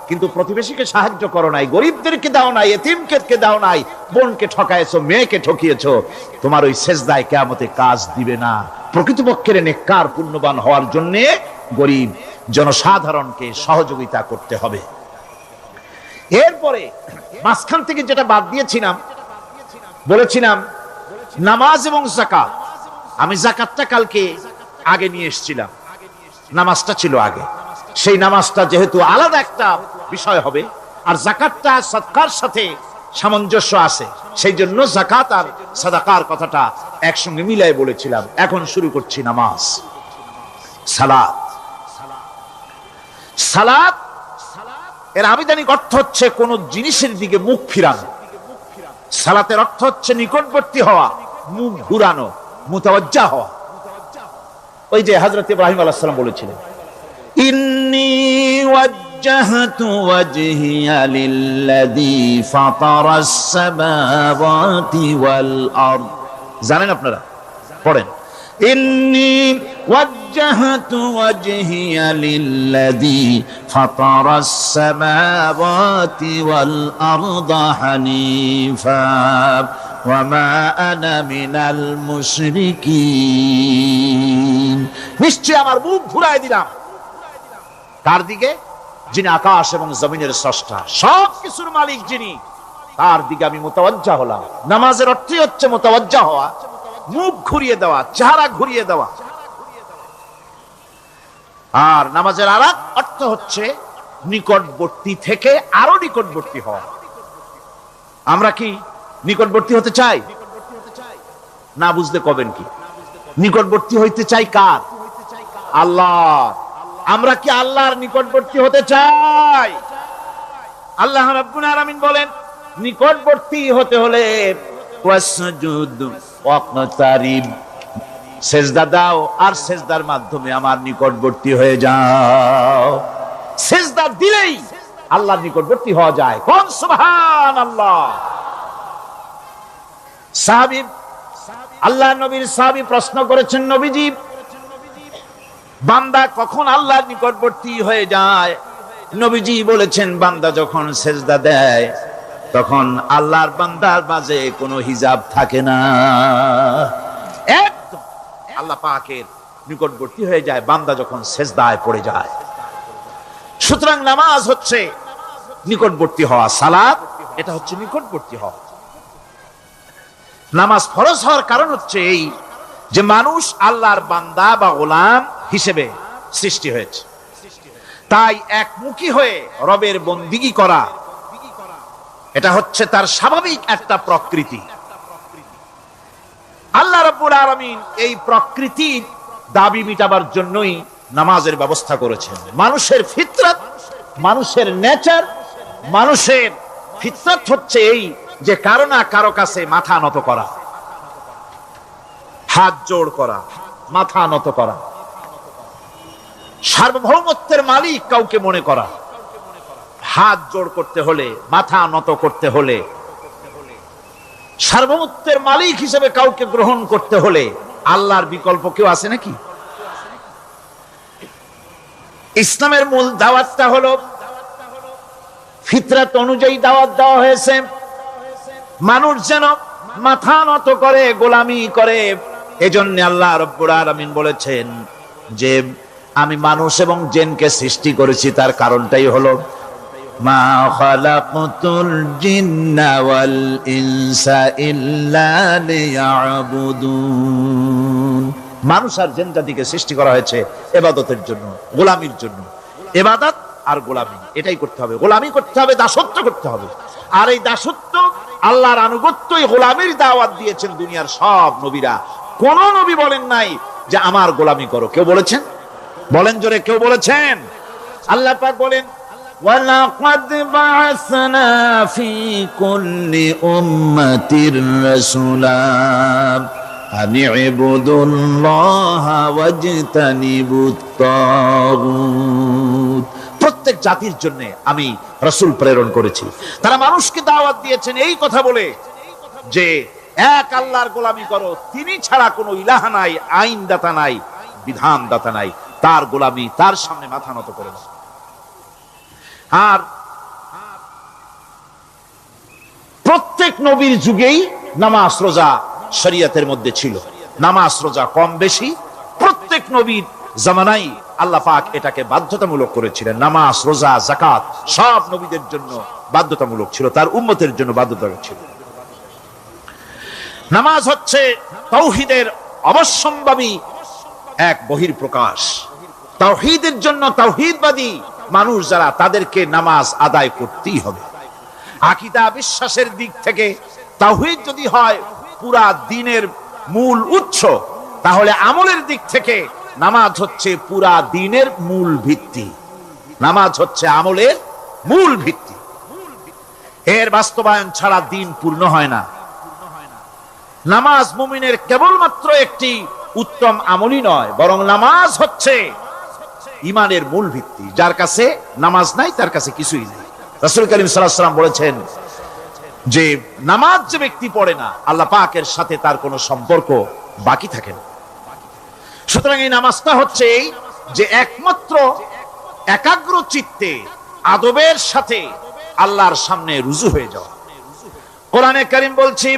কিন্তু প্রতিবেশীকে সাহায্য করো নাই, গরিবদেরকে দাও নাই, এতিমকে দাও নাই, বোনকে ঠকাইছো, মেয়েকে ঠকিয়েছো, তোমার ওই সেজদায় কিয়ামতে কাজ দিবে না। প্রকৃতপক্ষের নেককার পুণ্যবান হওয়ার জন্য গরিব জনসাধারণকে সহযোগিতা করতে হবে। এরপরে মাঝখান থেকে যেটা বাদ দিয়েছিলাম, বলেছিলাম নামাজ এবং যাকাত। আমি যাকাতটা কালকে আগে নিয়ে এসেছিলাম, নামাজটা ছিল আগে। সেই নামাজটা যেহেতু আলাদা একটা বিষয় হবে, আর যাকাতটা সাদকার সাথে সামঞ্জস্য আছে, সেই জন্য যাকাত আর সাদাকার কথাটা একসঙ্গে মিলাই বলেছিলাম। এখন শুরু করছি নামাজ। সালাত, সালাত এর আবিধানিক অর্থ হচ্ছে কোন জিনিসের দিকে মুখ ফিরানো। সালাতের অর্থ হচ্ছে নিকটবর্তী হওয়া, মুখ ঘুরানো, মুতাওয়াজ্জা হওয়া। ওই যে হযরত ইব্রাহিম আলাইহিস সালাম বলেছিলেন, ইন্নী ওয়াজ্জাহতু ওয়াজহিয়া লিল্লাযী ফাতারাস সামাওয়াতি ওয়াল আরদ। জানেন আপনারা? পড়েন, ইন্নী ওয়াজ্জাহতু ওয়াজহিয়া লিল্লাযী ফাতারাস সামাওয়াতি ওয়াল আরদা হানিফা ওয়ামা আনা মিনাল মুশরিকিন। নিশ্চয় আমার মুখ ঘুরাই দিলাম তার দিকে যিনি আকাশ এবং জমিনের স্রষ্টা, সব কিছুর মালিক যিনি, তার দিকে আমি মুতাওয়াজ্জা হলাম। নামাজের অর্থই হচ্ছে মুতাওয়াজ্জা হওয়া, মুখ ঘুরিয়ে দেওয়া, চেহারা ঘুরিয়ে দেওয়া। আর নামাজের আরেক অর্থ হচ্ছে নিকটবর্তী থেকে আরো নিকটবর্তী হওয়া। আমরা কি নিকটবর্তী হতে চাই? না বুঝলে কবেন কি? নিকটবর্তী হইতে চাই কার? আল্লাহ। আমরা কি আল্লাহর নিকটবর্তী হতে চাই? আল্লাহ রাব্বুল আলামিন বলেন, নিকটবর্তী হতে হলে ওয়াসজুদ ওয়াকতারিব, সেজদা দাও আর সেজদার মাধ্যমে আমার নিকটবর্তী হয়ে যাও। সিজদা দিলেই আল্লাহর নিকটবর্তী হওয়া যায়। কোন সুবহানাল্লাহ। সাহাবী, আল্লাহর নবীর সাহাবী প্রশ্ন করেছেন, নবীজি বান্দা কখন আল্লাহর নিকটবর্তী হয়ে যায়? নবীজি বলেছেন, বান্দা যখন সিজদা দেয় তখন আল্লাহর বান্দার মাঝে কোনো হিজাব থাকে না, একদম আল্লাহ পাকের নিকটবর্তী হয়ে যায় বান্দা যখন সিজদায় পড়ে যায়। সুতরাং নামাজ হচ্ছে নিকটবর্তী হওয়া, সালাত এটা হচ্ছে নিকটবর্তী হওয়া। নামাজ ফরজ হওয়ার কারণ হচ্ছে এই যে মানুষ আল্লাহর বান্দা বা গোলাম হিসেবে সৃষ্টি হয়েছে, তাই একমুখী হয়ে রবের বন্দিগি করা এটা হচ্ছে তার স্বাভাবিক একটা প্রকৃতি। আল্লাহ রাব্বুল আলামিন এই প্রকৃতির দাবি মিটাবার জন্যই নামাজের ব্যবস্থা করেছেন। মানুষের ফিতরত, মানুষের নেচার, মানুষের ফিতরত হচ্ছে এই যে কারো না কারো কাছে মাথা নত করা, হাত জোড় করা, মাথা নত করা, সার্বভৌমত্বের মালিক কাউকে মনে করা, হাত জোড় করতে হলে, মাথা নত করতে হলে, সার্বভৌমত্বের মালিক হিসেবে কাউকে গ্রহণ করতে হলে আল্লাহর বিকল্প কেউ আছে নাকি? ইসলামের মূল দাওয়াতটা হলো ফিতরাত অনুযায়ী দাওয়াত দেওয়া হয়েছে, মানুষ যেন মাথা নত করে, গোলামি করে। এজন্য আল্লাহ রাব্বুল আলামিন বলেছেন যে আমি মানুষ এবং জিনকে সৃষ্টি করেছি, তার কারণটাই হলো মা খালাকতুল জিন্না ওয়াল ইনসা ইল্লা লিয়াবুদুন। মানুষ আর জিন জাতিকে সৃষ্টি করা হয়েছে ইবাদতের জন্য, গোলামির জন্য। ইবাদত আর গোলামি এটাই করতে হবে, গোলামি করতে হবে, দাসত্ব করতে হবে। আর এই দাসত্ব, আল্লাহর আনুগত্যই গোলামির দাওয়াত দিয়েছেন দুনিয়ার সব নবীরা। কোন নবী বলেন নাই যে আমার গোলামি করো। কেউ বলেছেন? বলেন জোরে, কেউ বলেছেন? আল্লাহ পাক বলেন ওয়ালাকাদ বা'আসনা ফি কুল্লি উম্মাতির রাসূলা আন ইবুদুল্লাহা ওয়াজতানিবুত তাগুত। প্রত্যেক জাতির জন্য আমি রাসূল প্রেরণ করেছি, তারা মানুষকে দাওয়াত দিয়েছেন এই কথা বলে যে এক আল্লাহর গোলামি করো, তিনি ছাড়া কোনো ইলাহ নাই, আইনদাতা নাই, বিধানদাতা নাই, তার গোলামি, তার সামনে মাথা নত করে না। আর প্রত্যেক নবীর যুগেই নামাজ রোজা শরীয়তের মধ্যে ছিল। নামাজ রোজা কম বেশি প্রত্যেক নবীর জামানায় আল্লাহ পাক এটাকে বাধ্যতামূলক করেছিলেন। নামাজ রোজা যাকাত সব নবীদের জন্য বাধ্যতামূলক ছিল, তার উম্মতের জন্য বাধ্যতামূলক ছিল। নামাজ হচ্ছে তাওহীদের অবশ্যম্ভাবী এক বহির্প্রকাশ। তাওহীদের জন্য তাওহীদবাদী মানুষ যারা, তাদেরকে নামাজ আদায় করতেই হবে। আকীদা বিশ্বাসের দিক থেকে তাওহীদ যদি হয় পুরা দ্বীনের মূল উৎস, তাহলে আমলের দিক থেকে নামাজ হচ্ছে পুরা দ্বীনের মূল ভিত্তি। নামাজ হচ্ছে আমলের মূল ভিত্তি, এর বাস্তবায়ন ছাড়া দ্বীন পূর্ণ হয় না। নামাজ মুমিনের কেবলমাত্র একটি উত্তম আমলই নয়, বরং নামাজ হচ্ছে ঈমানের মূল ভিত্তি। যার কাছে নামাজ নাই তার কাছে কিছুই নেই। রাসূল করিম সাল্লাল্লাহু আলাইহি ওয়াসাল্লাম বলেছেন যে নামাজ যে ব্যক্তি পড়ে না, আল্লাহ পাকের সাথে তার কোনো সম্পর্ক বাকি থাকে না। সুতরাং এই নামাজটা হচ্ছে এই যে একমাত্র একাগ্র চিত্তে আদবের সাথে আল্লাহর সামনে রুজু হয়ে যাওয়া। কোরআনে কারীম বলছে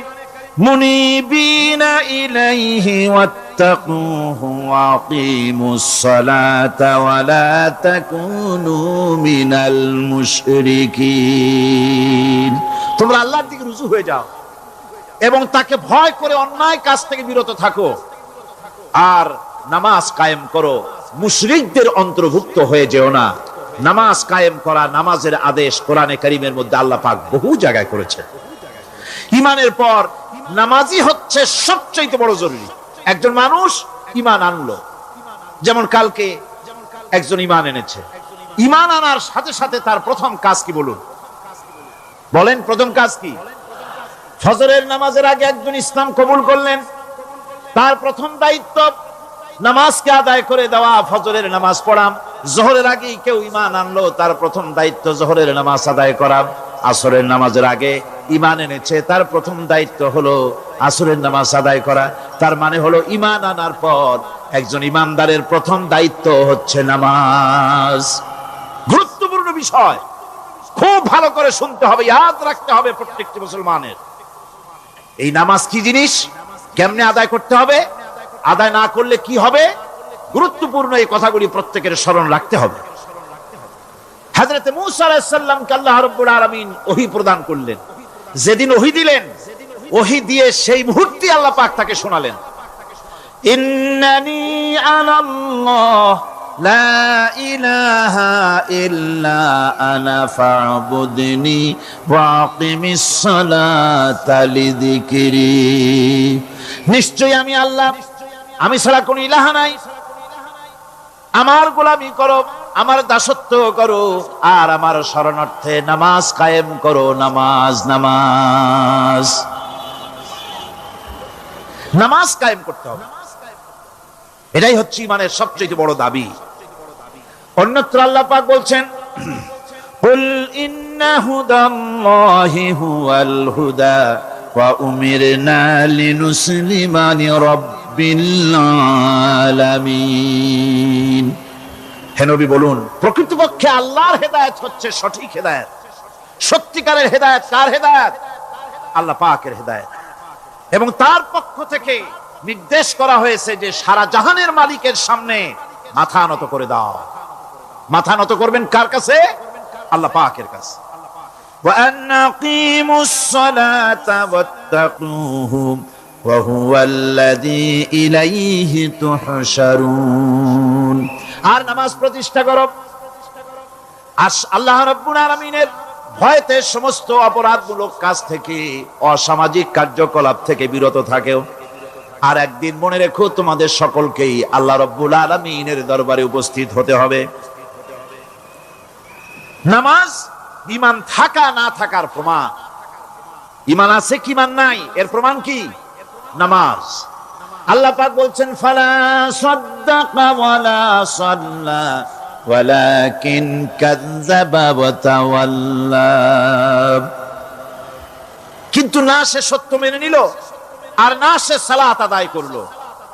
মুনিবিনা ইলাইহি ওয়াত্তাকুহু ওয়াকিমুস সালাতা ওয়া লা তাকুনু মিনাল মুশরিকিন। তোমরা আল্লাহর দিকে রুজু হয়ে যাও এবং তাকে ভয় করে অন্যায় কাজ থেকে বিরত থাকো, আর নামাজ কায়েম করো, মুশরিকদের অন্তর্ভুক্ত হয়ে যেও না। নামাজ কায়েম করা, নামাজের আদেশ কোরআনে কারীমের মধ্যে আল্লাহ পাক বহু জায়গায় করেছেন। ঈমানের পর নামাজই হচ্ছে সবচেয়ে বড় জরুরি। একজন মানুষ ঈমান আনলো, যেমন কালকে একজন ঈমান এনেছে, ঈমান আনার সাথে সাথে তার প্রথম কাজ কি বলুন? বলেন প্রথম কাজ কি? ফজরের নামাজের আগে একজন ইসলাম কবুল করলেন, তার প্রথম দায়িত্ব নামাজকে আদায় করে দেওয়া, ফজরের নামাজ পড়াম। জোহরের আগে কেউ ঈমান আনলো, তার প্রথম দায়িত্ব জোহরের নামাজ আদায় করা। আসরের নামাজের আগে ঈমান এনেছে, তার প্রথম দায়িত্ব হলো আসরের নামাজ আদায় করা। তার মানে হলো ঈমান আনার পর একজন ঈমানদারের প্রথম দায়িত্ব হচ্ছে নামাজ। গুরুত্বপূর্ণ বিষয়, খুব ভালো করে শুনতে হবে, ইয়াদ রাখতে হবে প্রত্যেকটি মুসলমানের। এই নামাজ কি জিনিস, কেমনে আদায় করতে হবে, আদায় না করলে কি হবে, গুরুত্বপূর্ণ এই কথাগুলি প্রত্যেকের স্মরণ রাখতে হবে। হযরত মূসা আলাইহিস সালামকে আল্লাহ রাব্বুল আলামিন ওহী প্রদান করলেন। যেদিন ওহী দিলেন, ওহী দিয়ে সেই মুহূর্তে আল্লাহ পাক তাকে শোনালেন, ইন্নানি আনাল্লাহ লা ইলাহা ইল্লা আনা ফা'বুদনি ওয়া আকিমিস সালাতা লিযিকরি। নিশ্চয়ই আমি আল্লাহ, আমি ছাড়া কোনো ইলাহ নাই, আমার গোলামি করো, আমার দাসত্ব করো, আর আমার শরণার্থে নামাজ কায়েম করো। নামাজ নামাজ নামাজ কায়েম করতে হবে, এটাই হচ্ছে ইমানের সবচেয়ে বড় দাবি। অন্যত্র আল্লাহ পাক বলছেন, কুল ইন্না হুদাল্লাহি হুয়াল হুদা ওয়া উমিরনা লিনুসলিমা লিরাব্বিল আলামিন। হে নবী বলুন, প্রকৃতপক্ষে আল্লাহর হেদায়েত হচ্ছে সঠিক হেদায়েত। সত্যিকারের হেদায়েত কার হেদায়েত? আল্লাহ পাকের হেদায়েত। এবং তার পক্ষ থেকে নির্দেশ করা হয়েছে যে সারা জাহানের মালিকের সামনে মাথা নত করে দাও। মাথা নত করবেন কার কাছে? আল্লাহ পাকের কাছে। ওয়া আনাকিমুস সালাতা ওয়াত্তাকুহু ওয়া হুয়াল্লাযী ইলাইহি তুহশারুন। আর নামাজ প্রতিষ্ঠা করো, আল্লাহ রাব্বুল আলামিনের ভয়তে সমস্ত অপরাধমূলক কাজ থেকে, অসামাজিক কার্যকলাপ থেকে বিরত থাকেও। আর একদিন মনে রেখো, তোমাদের সকলকেই আল্লাহ রাব্বুল আলামিনের দরবারে উপস্থিত হতে হবে। নামাজ ঈমান থাকা না থাকার প্রমাণ। ঈমান আছে কি ঈমান নাই এর প্রমাণ কি? নামাজ। আল্লাহ পাক বলছেন, ফালা সাদ্দাকা ওয়ালা সাল্লা ওয়ালাকিন কাযযাবা ওয়া তাওয়াল্লা। কিন্তু না সে সত্য মেনে নিল, আর না সে সালাত আদায় করলো,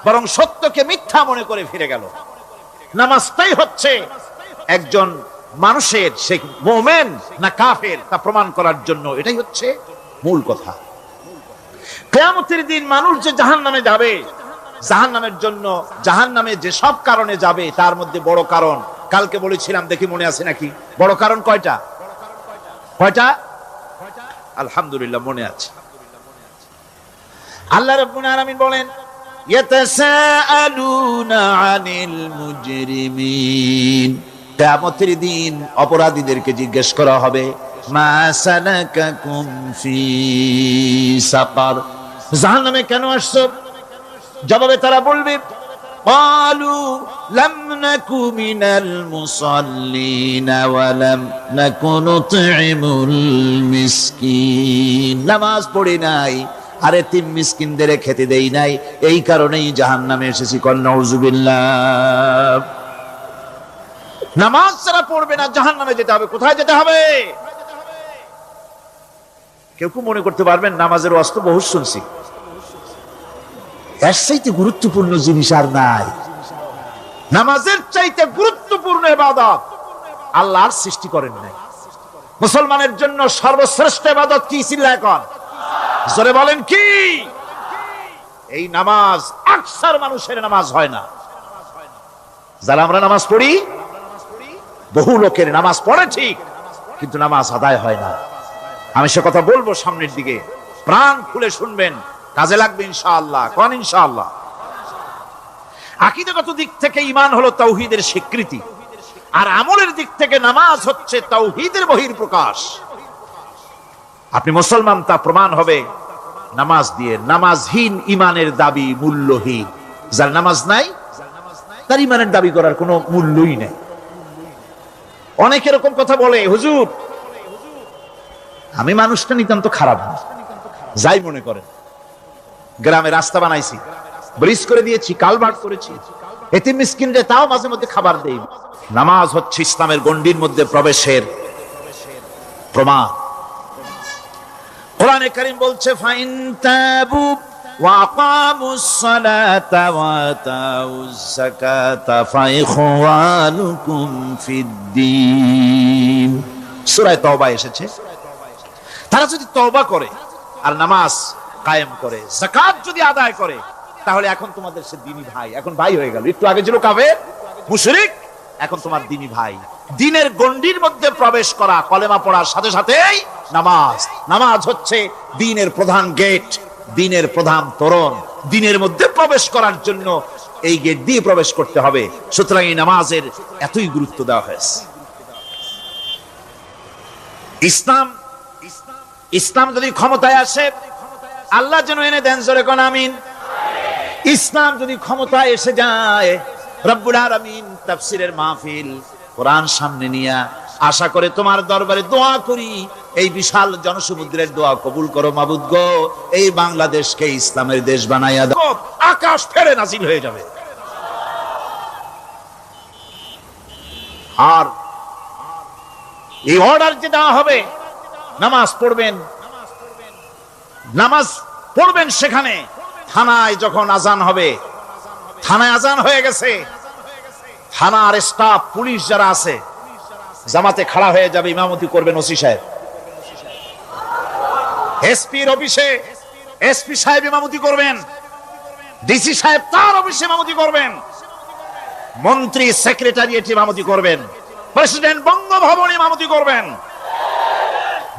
বরং সত্যকে মিথ্যা মনে করে ফিরে গেল। নামাজটাই হচ্ছে একজন মানুষের, সে মুমিন না কাফের তা প্রমাণ করার জন্য, এটাই হচ্ছে মূল কথা। কিয়ামতের দিন মানুষ যে জাহান্নামে যাবে, জাহান্নামের জন্য, জাহান্নামে যে সব কারণে যাবে তার মধ্যে বড় কারণ, কালকে বলেছিলাম, দেখি মনে আছে নাকি, বড় কারণ কয়টা? কয়টা? আলহামদুলিল্লাহ মনে আছে। আল্লাহ রাব্বুল আলামিন বলেন, ইয়াতাসাআলুনা আনিল মুজরিমিন। কিয়ামতের দিন অপরাধীদেরকে জিজ্ঞেস করা হবে, মা সালাকাকুম ফি সাকার, জাহান্নামে কেন আসছো? জবাবে তারা বলবে, ক্বালু লাম নাকু মিনাল মুসাল্লিনা ওয়া লাম নাকু নুতঈমুল মিসকিন। নামাজ পড়ি নাই, আর এতিম মিসকিনদের খেতে দেই নাই, এই কারণেই জাহান্নামে এসেছি। কল নাউযুবিল্লাহ। নামাজ যারা পড়বে না জাহান্নামে যেতে হবে। কোথায় যেতে হবে? কেউ কেউ মনে করতে পারবেন নামাজের ওয়াজ তো বহু শুনছি, এর চাইতে গুরুত্বপূর্ণ জিনিস আর নাই। নামাজের চাইতে গুরুত্বপূর্ণ ইবাদত আল্লাহর সৃষ্টি করেন নাই। মুসলমানের জন্য সর্বশ্রেষ্ঠ ইবাদত কি? চিল্লায় এখন জোরে বলেন কি? এই নামাজ। আকসার মানুষের নামাজ হয় না। যারা আমরা নামাজ পড়ি, বহু লোকের নামাজ পড়ে ঠিক, কিন্তু নামাজ আদায় হয় না। আমি সে কথা বলবো সামনের দিকে, প্রাণ খুলে শুনবেন, কাজে লাগবে ইনশাআল্লাহ। কোন ইনশাআল্লাহ? আকীদাগত দিক থেকে ঈমান হলো তাওহীদের স্বীকৃতি, আর আমলের দিক থেকে নামাজ হচ্ছে তাওহীদের বহিঃপ্রকাশ। আপনি মুসলমান তা প্রমাণ হবে নামাজ দিয়ে। নামাজহীন ঈমানের দাবি মূল্যহীন। যার নামাজ নাই তার ঈমানের দাবি করার কোনো মূল্যই নেই। অনেক এরকম কথা বলে, হুজুর আমি মানুষটা নিতান্ত খারাপ না, যাই মনে করেন, গ্রামে রাস্তা বানাইছি, ব্রিজ করে দিয়েছি, কালভার্ট করেছি, এতিম মিসকিনরে তাও মাঝে মধ্যে খাবার দেই। নামাজ হচ্ছে ইসলামের গণ্ডির মধ্যে প্রবেশের প্রমাণ। কোরআনে কারীম বলছে ফাইন তাবু ওয়া আকামুস সালাতা ওয়া আতাউজ যাকাতা ফাইখওয়ানুকুম ফিদ্দীন। সূরা তাওবা এসেছে। তারা যদি তওবা করে আর নামাজ কায়েম করে, যাকাত যদি আদায় করে, তাহলে এখন তোমাদের সে দ্বীনি ভাই, এখন ভাই হয়ে গেল। একটু আগে ছিল কাফের মুশরিক, এখন তোমার দ্বীনি ভাই। দ্বীনের গণ্ডির মধ্যে প্রবেশ করা, কলেমা পড়ার সাথে সাথেই নামাজ। নামাজ হচ্ছে দ্বীনের প্রধান গেট, দ্বীনের প্রধান তোরণ। দ্বীনের মধ্যে প্রবেশ করার জন্য এই গেট দিয়ে প্রবেশ করতে হবে। সুতরাং এই নামাজের এতই গুরুত্ব দেওয়া হয়েছে। ইসলাম যদি ক্ষমতায় আসে, আল্লাহ যেন এনে দেন, জোরে কোন আমিন। ইসলাম যদি ক্ষমতায় এসে যায়, রব্বুল আলামিন তাফসীরের মাহফিল, কোরআন সামনে নিয়ে আশা করে তোমার দরবারে দোয়া করি, এই বিশাল জনসমুদ্রের দোয়া কবুল করো মাবুদ গো, এই বাংলাদেশকে ইসলামের দেশ বানাইয়া দাও। আকাশ ফেরে নাজিল হয়ে যাবে। আর এই অর্ডার যে দেওয়া হবে, নামাজ পড়বেন, নামাজ পড়বেন সেখানে। থানায় যখন আজান হবে, থানায় আজান হয়ে গেছে, থানার স্টাফ পুলিশ যারা আছে জামাতে খাড়া হয়ে যাবে, ইমামতি করবেন ওসি সাহেব। এসপির অফিসে এসপি সাহেব ইমামতি করবেন, ডিসি সাহেব তার অফিসে ইমামতি করবেন, মন্ত্রী সেক্রেটারিয়েট ইমামতি করবেন, প্রেসিডেন্ট বঙ্গভবন ইমামতি করবেন,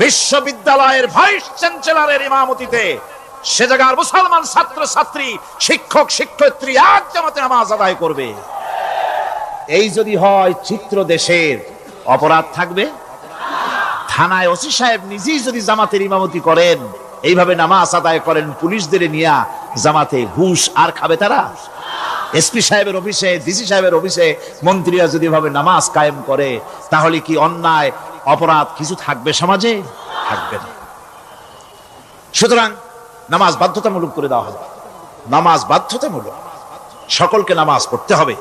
বিশ্ববিদ্যালয়ের ভাইস চ্যান্সেলরের ইমামতিতে সে জায়গার মুসলমান ছাত্র ছাত্রী, শিক্ষক শিক্ষয়িত্রী এক জামাতে নামাজ আদায় করবে। এই যদি হয় চিত্র দেশের, অপরাধ থাকবে? থানায় ওসি সাহেব নিজেই যদি জামাতের ইমামতি করেন, এইভাবে নামাজ আদায় করেন পুলিশদের নিয়ে জামাতে, ঘুষ আর খাবে তারা? এসপি সাহেবের অফিসে, ডিসি সাহেবের অফিসে মন্ত্রীরা যদি এভাবে নামাজ কায়েম করে, তাহলে কি অন্যায় অপরাধ কিছু থাকবে সমাজে? থাকবে না। সুতরাং নামাজ বাধ্যতামূলক করে দেওয়া হবে। নামাজ বাধ্যতামূলক, সকলকে নামাজ পড়তে হবে।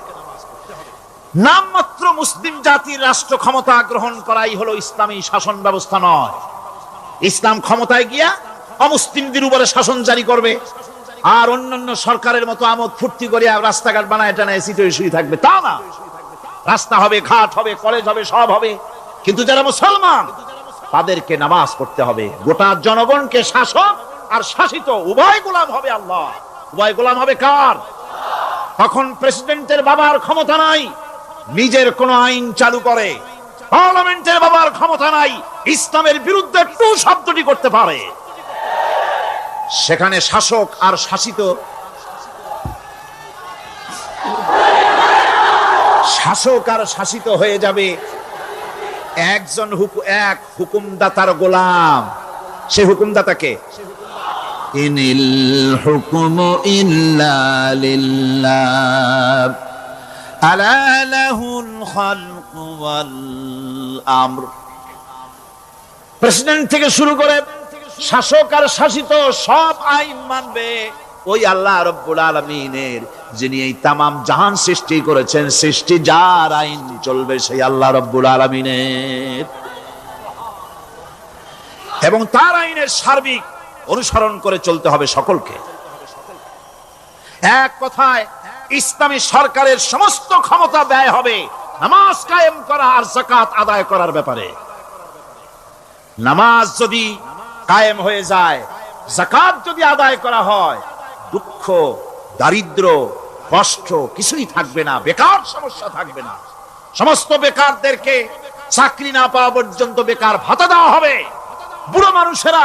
নামমাত্র মুসলিম জাতির রাষ্ট্র ক্ষমতা গ্রহণ করাই হলো ইসলামী শাসন ব্যবস্থা নয়। ইসলাম ক্ষমতায় গিয়া অমুসলিমদের উপরে শাসন জারি করবে, আর অন্যান্য সরকারের মতো আমোদ ফুর্তি করে রাস্তাঘাট বানায় টানায় সিটে শুয়ে থাকবে, তা না। রাস্তা হবে, ঘাট হবে, কলেজ হবে, সব হবে, কিন্তু যারা মুসলমান তাদেরকে নামাজ পড়তে হবে। গোটা জনগণকে শাসক আর শাসিত উভয় গোলাম হবে আল্লাহ। উভয় গোলাম হবে কার? তখন প্রেসিডেন্টের বাবার ক্ষমতা নাই নিজের কোন আইন চালু করে, পার্লামেন্টের বাবার ক্ষমতা নাই ইসলামের বিরুদ্ধে টু শব্দটি করতে পারে। সেখানে শাসক আর শাসিত, শাসক আর শাসিত হয়ে যাবে একজন এক হুকুমদাতার গোলাম। সে হুকুমদাতাকে ইনিল হুকুমু ইল্লা লিল্লাহ আলা লাহুল খালকু ওয়াল আমর। প্রেসিডেন্ট থেকে শুরু করে শাসক আর শাসিত সব আইন মানবে ওই আল্লাহ রাব্বুল আলামিনের, যিনি এই তামাম জাহান সৃষ্টি করেছেন। সৃষ্টি যার আইন চলবে সেই আল্লাহ রাব্বুল আলামিনের, এবং তার আইনের সার্বিক অনুসরণ করে চলতে হবে সকলকে। এক কথায় ইসলামী সরকারের সমস্ত ক্ষমতা ব্যয় হবে নামাজ কায়েম করা আর যাকাত আদায় করার ব্যাপারে। নামাজ যদি কায়েম হয়ে যায়, যাকাত যদি আদায় করা হয়, দুঃখ, দারিদ্র, কষ্ট কিছুই থাকবে না, বেকার সমস্যা থাকবে না। সমস্ত বেকারদেরকে চাকরি না পাওয়া পর্যন্ত বেকার ভাতা দেওয়া হবে। বুড়ো মানুষেরা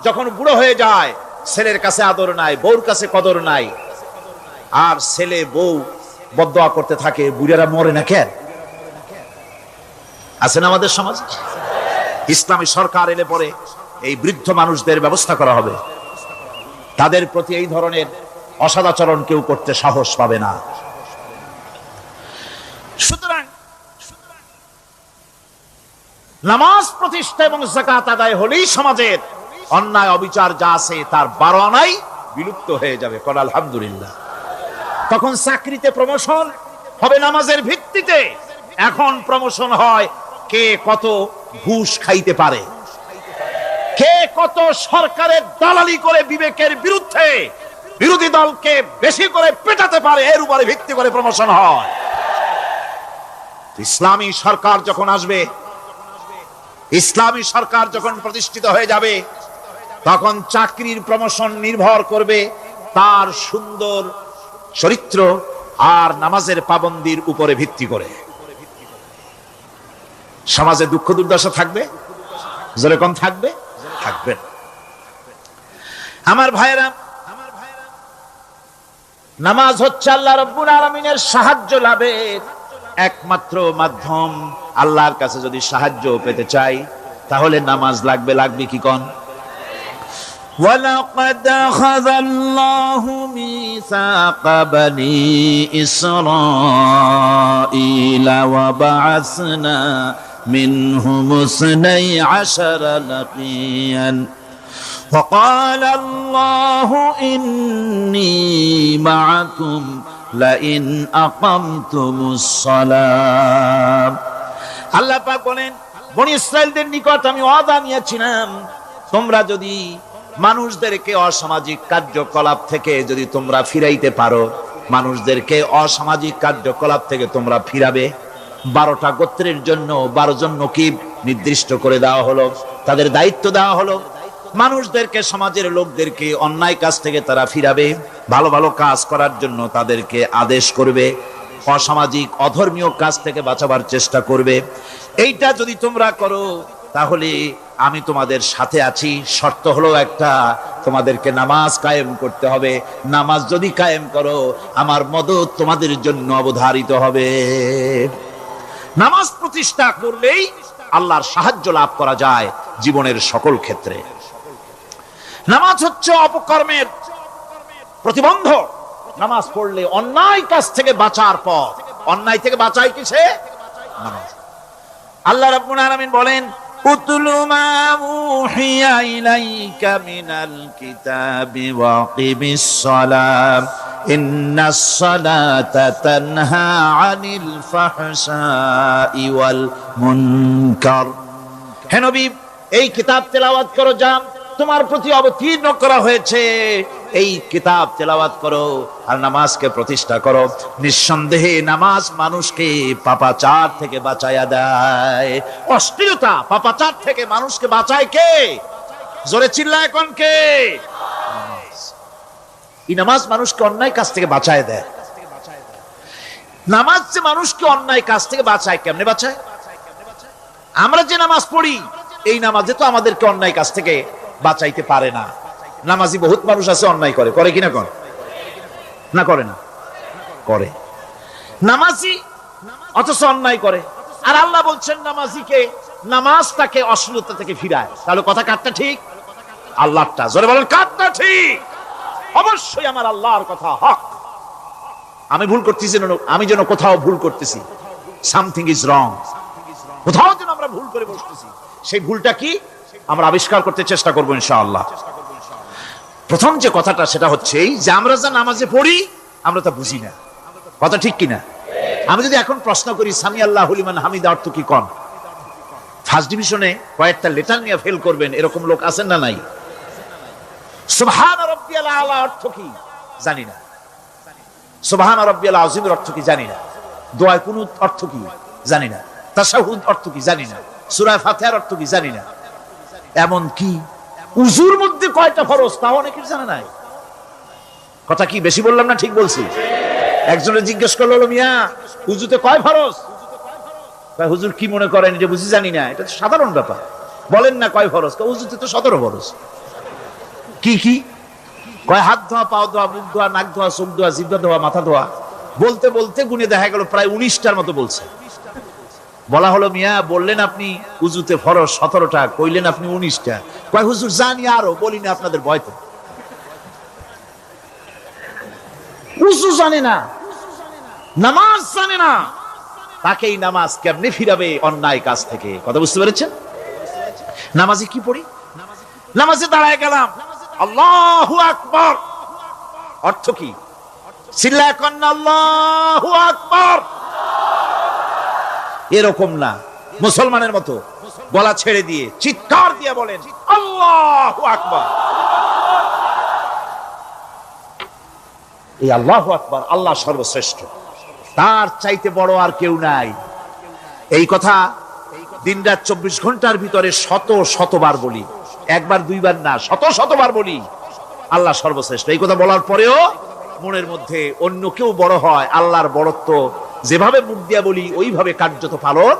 যখন বুড়ো হয়ে যায়, ছেলের কাছে আদর নাই, বউর কাছে কদর নাই, আর ছেলে বউ বদদোয়া করতে থাকে, বুড়েরা মরে না কেন? আছেন আমাদের সমাজ। ইসলামী সরকার এলে পরে এই বৃদ্ধ মানুষদের ব্যবস্থা করা হবে, তাদের প্রতি এই ধরনের অসদাচরণ কেউ করতে সাহস পাবে না। সুতরাং নামাজ প্রতিষ্ঠা এবং যাকাত আদায় হলেই সমাজের অন্যায় অবিচার যা আছে তার 12 আনাই বিলুপ্ত হয়ে যাবে। কর আলহামদুলিল্লাহ। তখন চাকরিতে প্রমোশন হবে নামাজের ভিত্তিতে। এখন প্রমোশন হয় কে কত ঘুষ খাইতে পারে, কে কত সরকারের দালালি করে বিবেকের বিরুদ্ধে বিরোধী দলকে বেশি করে পেটাতে পারে, এর উপরে ভিত্তি করে প্রমোশন হয়। ইসলামী সরকার যখন আসবে, ইসলামী সরকার যখন প্রতিষ্ঠিত হয়ে যাবে, তখন চাকরির প্রমোশন নির্ভর করবে তার সুন্দর চরিত্র আর নামাজের পাবন্দির উপরে ভিত্তি করে। সমাজে দুঃখ দুর্দশা থাকবে, যেরকম থাকবে থাকবে। আমার ভাইরা, নামাজ হচ্ছে আল্লাহ রাব্বুল আলামিনের সাহায্য লাভের একমাত্র মাধ্যম। আল্লাহর কাছে যদি সাহায্য পেতে চাই তাহলে নামাজ লাগবে। লাগবে কি কোন? وَلَقَدْ أَخَذَ اللَّهُ مِيثَاقَ بَنِي إِسْرَائِيلَ وَبَعَثْنَا مِنْهُمُ 12 نَقِيًّا وَقَالَ اللَّهُ إِنِّي مَعَكُمْ لَئِنْ أَقَمْتُمُ الصَّلَاةَ। আল্লাহ পাক বলেন, বনি ইসরাইলদের নিকট আমি ওয়াদা নিয়েছিলাম, তোমরা যদি মানুষদেরকে অসামাজিক কার্যকলাপ থেকে যদি তোমরা ফিরাইতে পারো, মানুষদেরকে অসামাজিক কার্যকলাপ থেকে তোমরা ফিরাবে। 12টা গোত্রের জন্য 12 জন নকিব নির্দিষ্ট করে দেওয়া হলো, তাদের দায়িত্ব দেওয়া হলো। মানুষদেরকে, সমাজের লোকদেরকে অন্যায় কাজ থেকে তারা ফিরাবে, ভালো ভালো কাজ করার জন্য তাদেরকে আদেশ করবে, অসামাজিক অধর্মীয় কাজ থেকে বাঁচাবার চেষ্টা করবে। এইটা যদি তোমরা করো তাহলে আমি তোমাদের সাথে আছি। শর্ত হলো একটা, তোমাদেরকে নামাজ কায়েম করতে হবে। নামাজ যদি কায়েম করো আমার মদদ তোমাদের জন্য অবধারিত হবে। নামাজ প্রতিষ্ঠা করলেই আল্লাহর সাহায্য লাভ করা যায় জীবনের সকল ক্ষেত্রে। নামাজ হচ্ছে অপকর্মের প্রতিবন্ধক। নামাজ পড়লে অন্যায় কাজ থেকে বাঁচার পথ। অন্যায় থেকে বাঁচায় কিসে? নামাজ। আল্লাহ রাব্বুল আলামিন বলেন, উতলু মা উহিয়া ইলাইকা মিনাল কিতাবি ওয়াকিমিস সালাম ইন্নাস সালাতা তানহা আনিল ফাহশাই ওয়াল মুনকার। হে নবী, এই কিতাব তেলাওয়াত করো, যা তোমার প্রতি অবতীর্ণ করা হয়েছে, এই কিতাব তেলাওয়াত করো আর নামাজকে প্রতিষ্ঠা করো। নিঃসন্দেহে নামাজ মানুষকে পাপাচার থেকে বাঁচায়া দেয়। অশ্লীলতা, পাপাচার থেকে মানুষকে বাঁচায় কে? জোরে চিল্লায় কোন কে? এই নামাজ মানুষকে অন্যায় কাজ থেকে বাঁচায় দেয়। নামাজ যে মানুষকে অন্যায় কাজ থেকে বাঁচায়, কেমনে বাঁচায়? আমরা যে নামাজ পড়ি, এই নামাজে তো আমাদেরকে অন্যায় কাজ থেকে বাঁচাইতে পারে না। নামাজি বহুত মানুষ আছে অন্যায় করে, করে কিনা? কোন না করে না? করে। নামাজি অথচ অন্যায় করে। আর আল্লাহ বলছেন নামাজিকে, নামাজটাকে অশ্লীলতা থেকে ফিরায়। তাহলে কথা কাটটা ঠিক? আল্লাহটা জোরে বলেন, কাটটা ঠিক? অবশ্যই আমার আল্লাহর কথা হক। আমি ভুল করতেছি, আমি যেন কোথাও ভুল করতেছি, সামথিং ইজ রং, কোথাও যেন আমরা ভুল করে বসতেছি। সেই ভুলটা কি আমরা আবিষ্কার করতে চেষ্টা করবো ইনশাআল্লাহ। প্রথম যে কথাটা সেটা হচ্ছে এই যে আমরা যা নামাজে পড়ি আমরা তা বুঝি না। কথা ঠিক কিনা? আমি যদি এখন প্রশ্ন করি সামি আল্লাহু লিমান হামিদা অর্থ কি, কোন ফার্স্ট ডিভিশনে কয়েকটা লেটার নিয়ে ফেল করবেন এরকম লোক আছেন না নাই? সুবহান রাব্বিয়াল আলা অর্থ কি জানি না, সুবহান রাব্বিয়াল আযীমের অর্থ কি জানি না, দোয়া কুনুত অর্থ কি জানি না, তাশাহুদ অর্থ কি জানি না, সূরা ফাতিহার অর্থ কি জানি না। এমন কি উযুর মধ্যে কয়টা ফরজ তাও অনেকের জানা নাই। কথা কি বেশি বললাম না ঠিক বলছি? একজনে জিজ্ঞেস করলো, মিয়া উযুতে কয় ফরজ? কয় হুজুর কি মনে করেন এটা বুঝি জানি না, এটা তো সাধারণ ব্যাপার, বলেন না কয় ফরজ? কয় উযুতে তো 17 ফরজ। কি কি? কয় হাত ধোয়া, পাও ধোয়া, মুখ ধোয়া, নাক ধোয়া, চোখ ধোয়া, জিহ্বা ধোয়া, মাথা ধোয়া। বলতে বলতে গুনে দেখা গেল প্রায় 19টার মতো বলছে। বলা হলো, মিয়া বললেন আপনি উযুতে ফরজ 17টা, কইলেন আপনি 19টা। কয় হুজুর জানি আরো, বলি না আপনাদের ভয়তে। উযু জানে না, নামাজ জানে না, তাকেই নামাজ কেমনে ফিরাবে অন্যায় কাজ থেকে? কথা বুঝতে পেরেছেন? নামাজে কি পড়ি? নামাজে দাঁড়ায় গেলাম, আল্লাহু আকবার অর্থ কি? চিল্লায় কন্না আল্লাহু আকবার। এরকম না, মুসলমানের মতো গলা ছেড়ে দিয়ে চিৎকার দিয়ে বলেন আল্লাহু আকবার। এই আল্লাহু আকবার, আল্লাহ সর্বশ্রেষ্ঠ, তার চাইতে বড় আর কেউ নাই। এই কথা দিনরাত 24 ঘন্টার ভিতরে শত শতবার বলি, একবার দুইবার না, শত শতবার বলি আল্লাহ সর্বশ্রেষ্ঠ। এই কথা বলার পরেও মনের মধ্যে অন্য কেউ বড় হয়, আল্লাহর বড়ত্ব যেভাবে মুখ দিয়া বলি ওইভাবে কার্যত পালন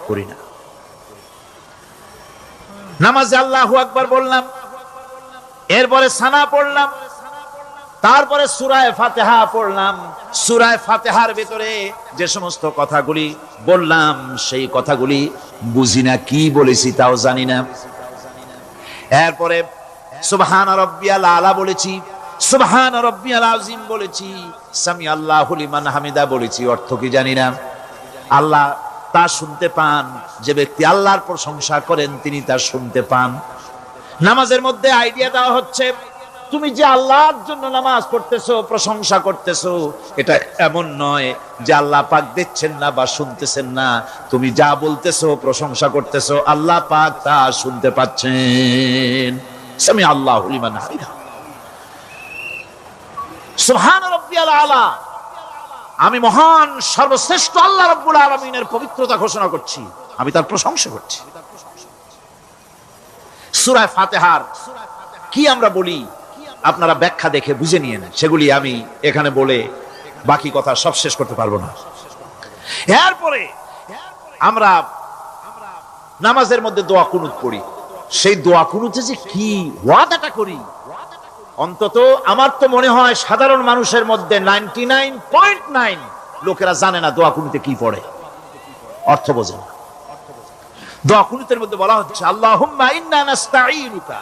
করি না। নামাজে আল্লাহু আকবার বললাম, এরপরে সানা পড়লাম, তারপরে সূরা ফাতিহা পড়লাম। সূরা ফাতিহার ভিতরে যে সমস্ত কথাগুলি বললাম সেই কথাগুলি বুঝি না, কি বলেছি তাও জানি না। এরপরে সুবহান রাব্বিয়াল আলা বলেছি, সুবহান রাব্বিয়াল আযীম বলেছি, সামি আল্লাহু লিমান হামিদা বলেছি, অর্থ কি জানি না। আল্লাহ তা শুনতে পান, যে ব্যক্তি আল্লাহর প্রশংসা করেন তিনি তা শুনতে পান। নামাজের মধ্যে আইডিয়া দেওয়া হচ্ছে, তুমি যে আল্লাহর জন্য নামাজ পড়তেছো, প্রশংসা করতেছো, এটা এমন নয় যে আল্লাহ পাক দেখছেন না বা শুনতেছেন না। তুমি যা বলতেছো, প্রশংসা করতেছো, আল্লাহ পাক তা শুনতে পাচ্ছেন। সামি আল্লাহু লিমান হামিদা, সুবহান রাব্বিয়াল আলা। আমি মহান সর্বশ্রেষ্ঠ আল্লাহ রাব্বুল আলামিনের পবিত্রতা ঘোষণা করছি, আমি তার প্রশংসা করছি। সূরা ফাতিহার কি আমরা বলি আপনারা ব্যাখ্যা দেখে বুঝে নিয়েন, সেগুলি আমি এখানে বলে বাকি কথা সব শেষ করতে পারবো না। এরপরে আমরা নামাজের মধ্যে দোয়া কুনুত পড়ি। সেই দোয়া কুনুতে যে কি ওয়াদাটা করি, অন্তত আমার তো মনে হয় সাধারণ মানুষের মধ্যে 99.9 লোকেরা জানে না দোয়া কুনুতে কি পড়ে, অর্থ বোঝে না। দোয়া কুনুতের মধ্যে বলা হচ্ছে আল্লাহুম্মা ইন্না নাস্তাঈনুকা,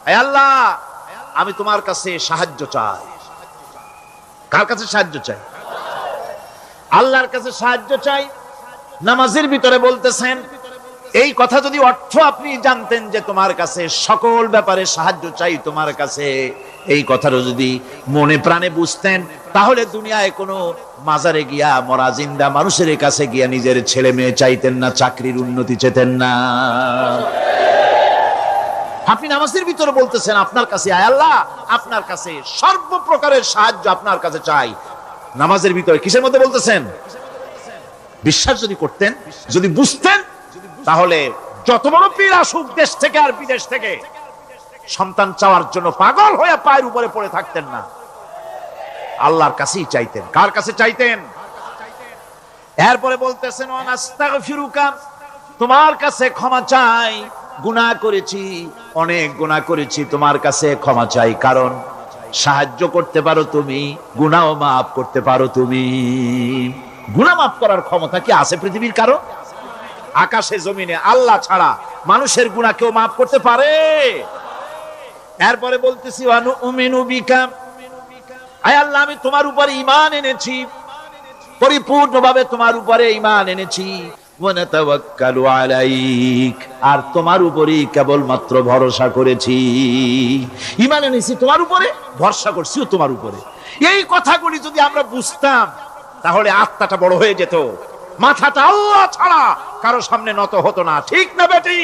হে আল্লাহ আমি তোমার কাছে সাহায্য চাই। কার কাছে সাহায্য চাই? আল্লাহর কাছে সাহায্য চাই। নামাজের ভিতরে বলতেছেন, এই কথা যদি অর্থ আপনি জানতেন যে তোমার কাছে সকল ব্যাপারে সাহায্য চাই তোমার কাছে, এই কথাটা যদি মনে প্রাণে বুঝতেন, তাহলে দুনিয়ায় কোনো মাজারে গিয়া মরা জিন্দা মানুষের কাছে গিয়া নিজের ছেলে মেয়ে চাইতেন না, চাকরির উন্নতি চেতেন না। আপনি নামাজের ভিতরে বলতেছেন আপনার কাছে, আয় আল্লাহ আপনার কাছে সর্বপ্রকারের সাহায্য আপনার কাছে চাই। নামাজের ভিতরে কিসের মধ্যে বলতেছেন? বিশ্বাস যদি করতেন, যদি বুঝতেন, তাহলে যত বড় পীর আসুক দেশ থেকে আর বিদেশ থেকে, সন্তান চাওয়ার জন্য পাগল হয়ে পায়ের উপরে পড়ে থাকতেন না, আল্লাহর কাছেই চাইতেন। কার কাছে চাইতেন? এরপরে বলতেছেন ওয়ানাস্তাগফিরুকা, তোমার কাছে ক্ষমা চাই, গুনাহ করেছি, অনেক গুনাহ করেছি, তোমার কাছে ক্ষমা চাই, কারণ সাহায্য করতে পারো তুমি, গুনাহ মাফ করতে পারো তুমি। গুনাহ মাফ করার ক্ষমতা কি আছে পৃথিবীর কারো? আকাশে জমিনে আল্লাহ ছাড়া মানুষের গুনাহ কেউ মাফ করতে পারে? এরপরে বলতেছি ওয়ানুমিনু বিকা, আয় আল্লাহ আমি তোমার উপরে ঈমান এনেছি, পরিপূর্ণভাবে তোমার উপরে ঈমান এনেছি। ওয়ানাতাওয়াক্কালু আলাইক, আর তোমার উপরেই কেবলমাত্র ভরসা করেছি। ঈমান এনেছি তোমার উপরে, ভরসা করছিও তোমার উপরে। এই কথাগুলি যদি আমরা বুঝতাম তাহলে আত্মাটা বড় হয়ে যেত, মাথাটা আল্লাহ ছাড়া কারো সামনে নত হতো না। ঠিক না বেটি?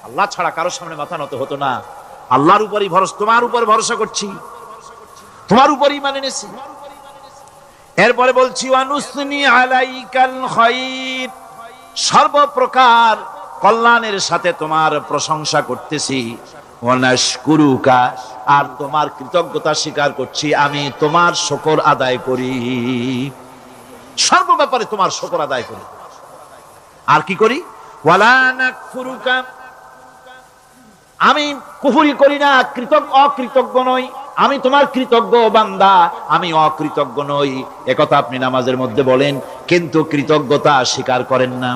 আল্লাহ ছাড়া কারো সামনে মাথা নত হতো না। আল্লাহর উপরই ভরসা, তোমার উপর ভরসা করছি, তোমার উপরই ঈমান এনেছি। এরপরে বলছি ওয়ানুসনি আলাইকাল খায়র, সর্বপ্রকার কল্যাণের সাথে তোমার প্রশংসা করতেছি। ওয়ানাশকুরুকা, আর তোমার কৃতজ্ঞতা স্বীকার করছি, আমি তোমার শুকর আদায় করি, সর্ব ব্যাপারে তোমার শুকর আদায় করি। আর কি করি? ওয়ালা নাকফুরুকা, আমি কুফরি করি না, অকৃতজ্ঞ নই, আমি তোমার কৃতজ্ঞ বান্দা, আমি অকৃতজ্ঞ নই। একথা আপনি নামাজের মধ্যে বলেন, কিন্তু কৃতজ্ঞতা স্বীকার করেন না।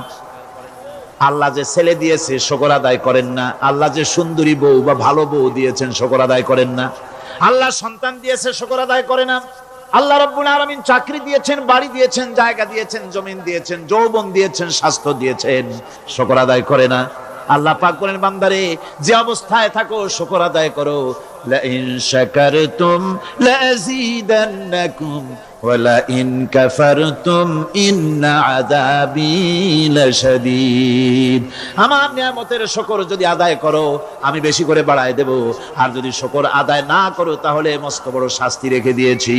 আল্লাহ যে ছেলে দিয়েছে শুকর আদায় করেন না, আল্লাহ যে সুন্দরী বউ বা ভালো বউ দিয়েছেন শুকর আদায় করেন না, আল্লাহ সন্তান দিয়েছে শুকর আদায় করে না, আল্লাহ রাব্বুল আলামিন চাকরি দিয়েছেন, বাড়ি দিয়েছেন, জায়গা দিয়েছেন, জমিন দিয়েছেন, যৌবন দিয়েছেন, স্বাস্থ্য দিয়েছেন, শুকর আদায় করে না। আল্লাহ পাক বলেন, বান্দারে যে অবস্থায় থাকো শুকর আদায় করো, লাইন শাকারতুম লাযীদান্নাকুম ওয়া লাইন কাফারতুম ইন্না আযাবী লাশাদীদ। আমার নিয়ামতের শুকর যদি আদায় করো আমি বেশি করে বাড়ায় দেব, আর যদি শুকর আদায় না করো তাহলে মস্ত বড় শাস্তি রেখে দিয়েছি।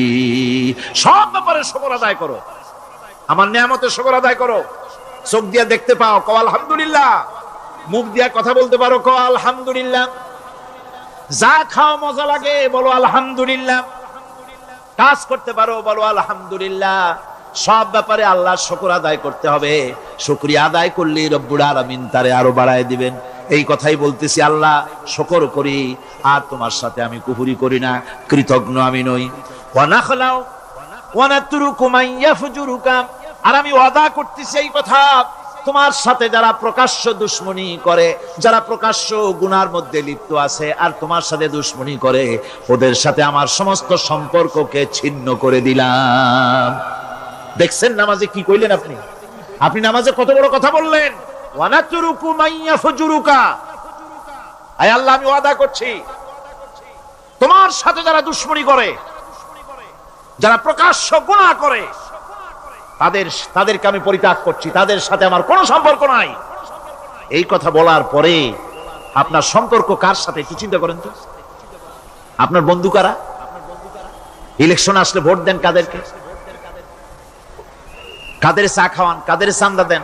সব ব্যাপারে শুকর আদায় করো, আমার নিয়ামতের শুকর আদায় করো। চোখ দিয়ে দেখতে পাও, কও আলহামদুলিল্লাহ। মুখ দিয়ে কথা বলতে পারো, কও আলহামদুলিল্লাহ। যা খাও মজা লাগে, বলো আলহামদুলিল্লাহ। কাজ করতে পারো, বলো আলহামদুলিল্লাহ। সব ব্যাপারে আল্লাহর শুকর আদায় করতে হবে। শুকরিয়া আদায় করলে রব্বুল আলামিন তারে আরো বাড়ায় দিবেন। এই কথাই বলতেছি, আল্লাহ শুকর করি, আর তোমার সাথে আমি কুফরি করি না, কৃতজ্ঞ আমি নই। ওয়া নাখলাউ ওয়া নাতরুকু মান ইয়াফজুরুকা, আর আমি ওয়াদা করতেছি এই কথা, তোমার সাথে যারা প্রকাশ্য দুশ্মনী করে, যারা প্রকাশ্য গুনার মধ্যে লিপ্ত আছে আর তোমার সাথে দুশ্মনী করে, ওদের সাথে আমার সমস্ত সম্পর্ককে ছিন্ন করে দিলাম। দেখছেন নামাজে কি কইলেন আপনি? আপনি নামাজে কত বড় কথা বললেন। ওয়ানাতুরুকু মাইয়া ফুজুরুকা, আয় আল্লাহ আমি ওয়াদা করছি তোমার সাথে যারা দুশ্মনী করে, যারা প্রকাশ্য গুনাহ করে, তাদেরকে আমি পরিত্যাগ করছি, তাদের সাথে আমার কোনো সম্পর্ক নাই। এই কথা বলার পরে আপনার সম্পর্ক কার সাথে একটু চিন্তা করেন তো। আপনার বন্ধু কারা? ইলেকশন আসলে ভোট দেন কাদেরকে? কাদের চা খাওয়ান, কাদের চান্দা দেন?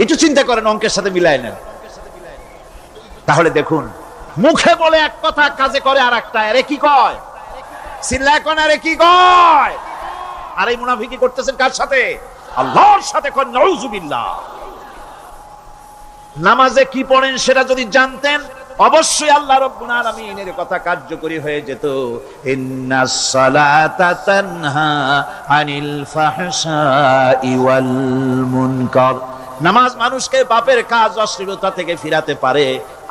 একটু চিন্তা করেন, অঙ্কের সাথে মিলাই নেন। তাহলে দেখুন, মুখে বলে এক কথা, কাজে করে আর একটা। আরে কি কয়? চিল্লায় কোন, আরে কি কয়? আর এই মুনাফিকি করতেছেন কার সাথে? আল্লাহর সাথে। কোন নাউজুবিল্লাহ। নামাজে কি পড়েন সেটা যদি জানতেন, অবশ্যই আল্লাহ রাব্বুল আলামিনের কথা কার্যকরী হয়ে যেত। ইন্নাস সালাতা তানহা আনিল ফাহশাই ওয়াল মুনকার। নামাজ মানুষকে পাপের কাজ, অশ্লীলতা থেকে ফিরাতে পারে।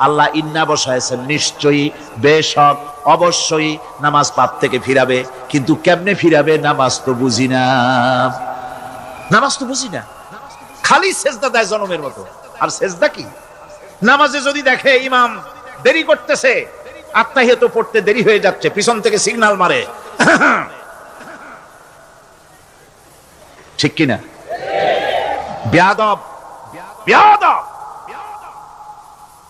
আল্লাহ ইন্না বসায়ছেন, নিশ্চয়ই, বেশক, অবশ্যই নামাজ পাপ থেকে ফিরাবে। কিন্তু কেমনে ফিরাবে নামাজ তো বুঝি না। নামাজ তো বুঝি না, খালি সেজদা দেয় জনমের মতো। আর সেজদা কি? নামাজে যদি দেখে ইমাম দেরি করতেছে, আত্তাহিয়াত পড়তে দেরি হয়ে যাচ্ছে, পিছন থেকে সিগন্যাল মারে, ঠিক কিনা? বেয়াদব, বেয়াদব।